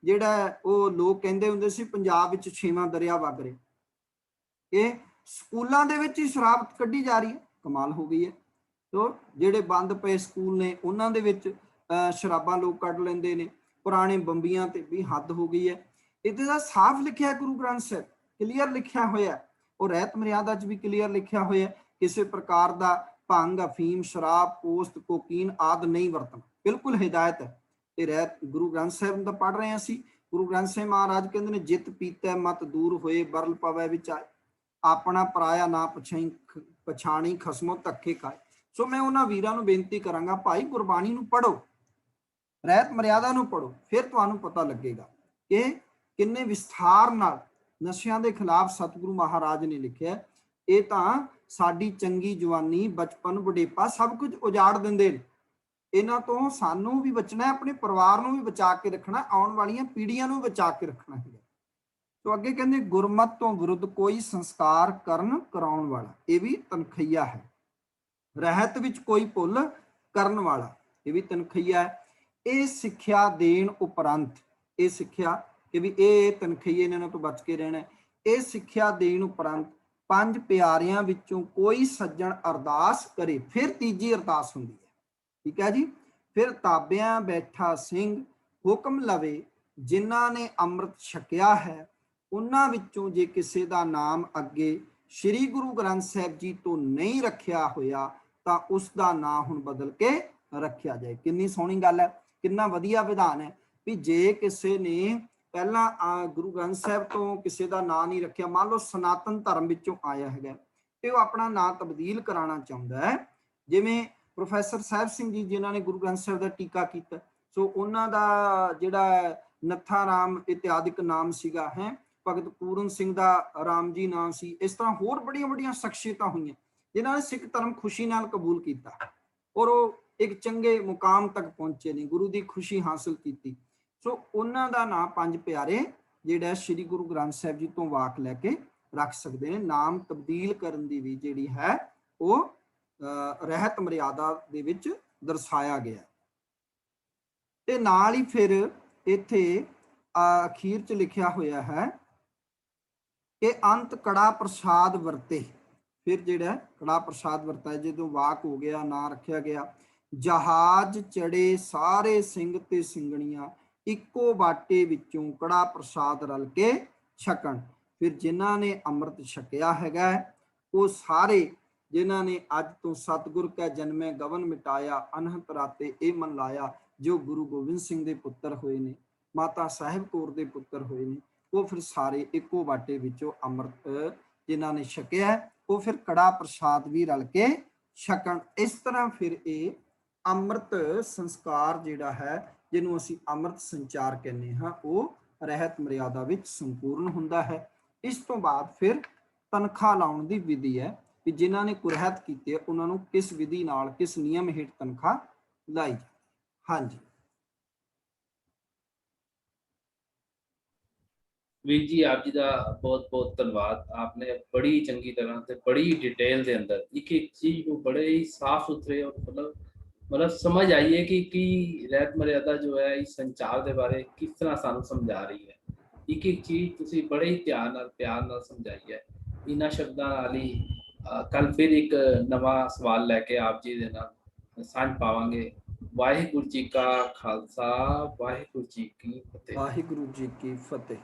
ਜਿਹੜਾ ਉਹ ਲੋਕ ਕਹਿੰਦੇ ਹੁੰਦੇ ਸੀ ਪੰਜਾਬ ਵਿੱਚ 6ਵਾਂ ਦਰਿਆ ਵਗ ਰਿਹਾ, ਇਹ ਸਕੂਲਾਂ ਦੇ ਵਿੱਚ ਹੀ ਸ਼ਰਾਬ ਕੱਢੀ ਜਾ ਰਹੀ ਹੈ। ਕਮਾਲ ਹੋ ਗਈ ਹੈ। ਤੋ ਜਿਹੜੇ ਬੰਦ ਪਏ ਸਕੂਲ ਨੇ ਉਹਨਾਂ ਦੇ ਵਿੱਚ ਸ਼ਰਾਬਾਂ ਲੋਕ ਕੱਢ ਲੈਂਦੇ ਨੇ, ਪੁਰਾਣੇ ਬੰਬੀਆਂ ਤੇ ਵੀ ਹੱਦ ਹੋ ਗਈ ਹੈ। ਇਹਦੇ ਦਾ ਸਾਫ਼ ਲਿਖਿਆ ਗੁਰੂ ਗ੍ਰੰਥ ਸਾਹਿਬ, ਕਲੀਅਰ ਲਿਖਿਆ ਹੋਇਆ। ਉਹ ਰਹਿਤ ਮਰਿਆਦਾ 'ਚ ਵੀ ਕਲੀਅਰ ਲਿਖਿਆ ਹੋਇਆ, ਕਿਸੇ ਪ੍ਰਕਾਰ ਦਾ ਭੰਗ, ਅਫੀਮ, ਸ਼ਰਾਬ, ਪੋਸਤ, ਕੋਕੀਨ ਆਦਿ ਨਹੀਂ ਵਰਤਣਾ, ਬਿਲਕੁਲ ਹਿਦਾਇਤ ਹੈ। ਤੇ ਰਹਿਤ ਗੁਰੂ ਗ੍ਰੰਥ ਸਾਹਿਬ ਦਾ ਪੜ੍ਹ ਰਹੇ ਹਾਂ ਅਸੀਂ। ਗੁਰੂ ਗ੍ਰੰਥ ਸਾਹਿਬ ਮਹਾਰਾਜ ਕਹਿੰਦੇ ਨੇ, ਜਿਤ ਪੀਤੈ ਮਤ ਦੂਰ ਹੋਏ, ਬਰਲ ਪਵੈ ਵਿਚਾਏ, ਆਪਣਾ ਪਰਾਇਆ ਨਾ ਪਛਾਣੀ, ਖਸਮੋ ਧੱਕੇ ਖਾਏ। ਸੋ ਮੈਂ ਉਹਨਾਂ ਵੀਰਾਂ ਨੂੰ ਬੇਨਤੀ ਕਰਾਂਗਾ, ਭਾਈ ਗੁਰਬਾਣੀ ਨੂੰ ਪੜ੍ਹੋ, ਰਹਿਤ ਮਰਿਆਦਾ ਨੂੰ ਪੜ੍ਹੋ, ਫਿਰ ਤੁਹਾਨੂੰ ਪਤਾ ਲੱਗੇਗਾ ਕਿ ਕਿੰਨੇ ਵਿਸਥਾਰ ਨਾਲ ਨਸ਼ਿਆਂ ਦੇ ਖਿਲਾਫ ਸਤਿਗੁਰੂ ਮਹਾਰਾਜ ਨੇ ਲਿਖਿਆ। ਇਹ ਤਾਂ ਸਾਡੀ ਚੰਗੀ ਜਵਾਨੀ, ਬਚਪਨ, ਬੁਢੇਪਾ ਸਭ ਕੁਝ ਉਜਾੜ ਦਿੰਦੇ ਨੇ। ਇਹਨਾਂ ਤੋਂ ਸਾਨੂੰ ਵੀ ਬਚਣਾ, ਆਪਣੇ ਪਰਿਵਾਰ ਨੂੰ ਵੀ ਬਚਾ ਕੇ ਰੱਖਣਾ, ਆਉਣ ਵਾਲੀਆਂ ਪੀੜ੍ਹੀਆਂ ਨੂੰ ਬਚਾ ਕੇ ਰੱਖਣਾ ਹੈ। ਤੋ ਅੱਗੇ ਕਹਿੰਦੇ, ਗੁਰਮਤ ਤੋਂ ਵਿਰੁੱਧ ਕੋਈ ਸੰਸਕਾਰ ਕਰਨ ਕਰਾਉਣ ਵਾਲਾ, ਇਹ ਵੀ ਤਨਖਈਆ ਹੈ। ਰਹਿਤ ਵਿੱਚ ਕੋਈ ਭੁੱਲ ਕਰਨ ਵਾਲਾ, ਇਹ ਵੀ ਤਨਖਈਆ ਹੈ। ਇਹ ਸਿੱਖਿਆ ਦੇਣ ਉਪਰੰਤ, ਇਹ ਸਿੱਖਿਆ ਕਿ ਵੀ ਇਹ ਤਨਖਈਏ ਨੇ, ਇਹਨਾਂ ਤੋਂ ਬਚ ਕੇ ਰਹਿਣਾ। ਇਹ ਸਿੱਖਿਆ ਦੇਣ ਉਪਰੰਤ ਪੰਜ ਪਿਆਰਿਆਂ ਵਿੱਚੋਂ ਕੋਈ ਸੱਜਣ ਅਰਦਾਸ ਕਰੇ, ਫਿਰ ਤੀਜੀ ਅਰਦਾਸ ਹੁੰਦੀ ਹੈ। ਠੀਕ ਹੈ ਜੀ। ਫਿਰ ਤਾਬਿਆਂ ਬੈਠਾ ਸਿੰਘ ਹੁਕਮ ਲਵੇ, ਜਿਨ੍ਹਾਂ ਨੇ ਅੰਮ੍ਰਿਤ ਛਕਿਆ ਹੈ, ਉਹਨਾਂ ਵਿੱਚੋਂ ਜੇ ਕਿਸੇ ਦਾ ਨਾਮ ਅੱਗੇ ਸ੍ਰੀ ਗੁਰੂ ਗ੍ਰੰਥ ਸਾਹਿਬ ਜੀ ਤੋਂ ਨਹੀਂ ਰੱਖਿਆ ਹੋਇਆ, ਤਾਂ ਉਸ ਦਾ ਨਾਂ ਹੁਣ ਬਦਲ ਕੇ ਰੱਖਿਆ ਜਾਏ। ਕਿੰਨੀ ਸੋਹਣੀ ਗੱਲ ਹੈ, ਕਿੰਨਾ ਵਧੀਆ ਵਿਧਾਨ ਹੈ ਵੀ ਜੇ ਕਿਸੇ ਨੇ ਪਹਿਲਾਂ ਗੁਰੂ ਗ੍ਰੰਥ ਸਾਹਿਬ ਤੋਂ ਕਿਸੇ ਦਾ ਨਾਂ ਨਹੀਂ ਰੱਖਿਆ, ਮੰਨ ਲਓ ਸਨਾਤਨ ਧਰਮ ਵਿੱਚੋਂ ਆਇਆ ਹੈਗਾ ਤੇ ਉਹ ਆਪਣਾ ਨਾਂ ਤਬਦੀਲ ਕਰਾਉਣਾ ਚਾਹੁੰਦਾ ਹੈ, ਜਿਵੇਂ ਪ੍ਰੋਫੈਸਰ ਸਾਹਿਬ ਸਿੰਘ ਜੀ ਜਿਨ੍ਹਾਂ ਨੇ ਗੁਰੂ ਗ੍ਰੰਥ ਸਾਹਿਬ ਦਾ ਟੀਕਾ ਕੀਤਾ, ਸੋ ਉਹਨਾਂ ਦਾ ਜਿਹੜਾ ਨੱਥਾ ਰਾਮ ਇਤਿਆਦਿਕ ਨਾਮ ਸੀਗਾ, ਹੈ ਭਗਤ ਪੂਰਨ ਸਿੰਘ ਦਾ ਰਾਮ ਜੀ ਨਾਮ ਸੀ। ਇਸ ਤਰ੍ਹਾਂ ਹੋਰ ਬੜੀਆਂ ਬੜੀਆਂ ਸ਼ਖਸੀਅਤਾਂ ਹੋਈਆਂ ਜਿਨ੍ਹਾਂ ਨੇ ਸਿੱਖ ਧਰਮ ਖੁਸ਼ੀ ਨਾਲ ਕਬੂਲ ਕੀਤਾ ਔਰ ਉਹ ਇੱਕ ਚੰਗੇ ਮੁਕਾਮ ਤੱਕ ਪਹੁੰਚੇ ਨੇ, ਗੁਰੂ ਦੀ ਖੁਸ਼ੀ ਹਾਸਲ ਕੀਤੀ। ਸੋ ਉਹਨਾਂ ਦਾ ਨਾਮ ਪੰਜ ਪਿਆਰੇ ਜਿਹੜਾ ਸ੍ਰੀ ਗੁਰੂ ਗ੍ਰੰਥ ਸਾਹਿਬ ਜੀ ਤੋਂ ਵਾਕ ਲੈ ਕੇ ਰੱਖ ਸਕਦੇ ਨੇ। ਨਾਮ ਤਬਦੀਲ ਕਰਨ ਦੀ ਵੀ ਜਿਹੜੀ ਹੈ ਉਹ ਰਹਿਤ ਮਰਿਆਦਾ ਦੇ ਵਿੱਚ ਦਰਸਾਇਆ ਗਿਆ। ਤੇ ਨਾਲ ਹੀ ਫਿਰ ਇੱਥੇ ਅਖੀਰ 'ਚ ਲਿਖਿਆ ਹੋਇਆ ਹੈ ਕਿ ਅੰਤ ਕੜਾ ਪ੍ਰਸਾਦ ਵਰਤੇ। ਫਿਰ ਜਿਹੜਾ ਕੜਾ ਪ੍ਰਸਾਦ ਵਰਤਾ, ਜਦੋਂ ਵਾਕ ਹੋ ਗਿਆ, ਨਾਂ ਰੱਖਿਆ ਗਿਆ, ਜਹਾਜ਼ ਚੜੇ ਸਾਰੇ ਸਿੰਘ ਤੇ ਸਿੰਘਣੀਆਂ, ਇੱਕੋ ਬਾਟੇ ਵਿੱਚੋਂ ਕੜਾ ਪ੍ਰਸਾਦ ਰਲ ਕੇ ਛਕਣ। ਫਿਰ ਜਿਨ੍ਹਾਂ ਨੇ ਅੰਮ੍ਰਿਤ ਛਕਿਆ ਹੈਗਾ ਉਹ ਸਾਰੇ, ਜਿਨ੍ਹਾਂ ਨੇ ਅੱਜ ਤੋਂ ਸਤਿਗੁਰ ਕੈ ਜਨਮੇ ਗਵਨ ਮਿਟਾਇਆ, ਅਨਹਤ ਰਾਤੇ ਇਹ ਮਨ ਲਾਇਆ, ਜੋ ਗੁਰੂ ਗੋਬਿੰਦ ਸਿੰਘ ਦੇ ਪੁੱਤਰ ਹੋਏ ਨੇ, ਮਾਤਾ ਸਾਹਿਬ ਕੌਰ ਦੇ ਪੁੱਤਰ ਹੋਏ ਨੇ, ਉਹ ਫਿਰ ਸਾਰੇ ਇੱਕੋ ਬਾਟੇ ਵਿੱਚੋਂ ਅੰਮ੍ਰਿਤ ਜਿਨ੍ਹਾਂ ਨੇ ਛਕਿਆ ਉਹ ਫਿਰ ਕੜਾ ਪ੍ਰਸਾਦ ਵੀ ਰਲ ਕੇ ਛਕਣ। ਇਸ ਤਰ੍ਹਾਂ ਫਿਰ ਇਹ ਅੰਮ੍ਰਿਤ ਸੰਸਕਾਰ ਜਿਹੜਾ ਹੈ, ਜਿਹਨੂੰ ਅਸੀਂ ਅੰਮ੍ਰਿਤ ਸੰਚਾਰ ਕਹਿੰਦੇ ਹਾਂ, ਉਹ ਰਹਿਤ ਮਰਿਆਦਾ ਵਿੱਚ ਸੰਪੂਰਨ ਹੁੰਦਾ ਹੈ। ਇਸ ਤੋਂ ਬਾਅਦ ਫਿਰ ਤਨਖਾਹ ਲਾਉਣ ਦੀ ਵਿਧੀ ਹੈ ਕਿ ਜਿਨ੍ਹਾਂ ਨੇ ਕੁਰਹਿਤ ਕੀਤੀ ਹੈ ਉਹਨਾਂ ਨੂੰ ਕਿਸ ਵਿਧੀ ਨਾਲ, ਕਿਸ ਨਿਯਮ ਹੇਠ ਤਨਖਾਹ ਲਾਈ ਜਾਂਦੀ। ਹਾਂਜੀ ਵੀਰ ਜੀ, ਆਪ ਜੀ ਦਾ ਬਹੁਤ ਬਹੁਤ ਧੰਨਵਾਦ। आपने बड़ी चंगी तरह से बड़ी डिटेल के अंदर एक एक चीज को बड़े ही साफ सुथरे और मतलब समझ आई है कि ਰਹਿਤ ਮਰਿਆਦਾ ਜੋ ਹੈ ਇਸ ਸੰਚਾਰ ਦੇ ਬਾਰੇ ਕਿਸ ਤਰ੍ਹਾਂ ਸਾਨੂੰ ਸਮਝਾ ਰਹੀ ਹੈ। ਇੱਕ ਇੱਕ ਚੀਜ਼ ਤੁਸੀਂ ਬੜੇ ਹੀ ਧਿਆਨ ਨਾਲ ਪਿਆਰ ਨਾਲ ਸਮਝਾਈ ਹੈ। ਇਹਨਾਂ ਸ਼ਬਦਾਂ ਨਾਲ ਹੀ ਕੱਲ ਫਿਰ ਇੱਕ ਨਵਾਂ ਸਵਾਲ ਲੈ ਕੇ ਆਪ ਜੀ ਦੇ ਨਾਲ ਸਾਂਝ ਪਾਵਾਂਗੇ। ਵਾਹਿਗੁਰੂ ਜੀ ਕਾ ਖਾਲਸਾ, ਵਾਹਿਗੁਰੂ ਜੀ ਕੀ ਫਤਿਹ। ਵਾਹਿਗੁਰੂ ਜੀ ਕੀ ਫਤਿਹ।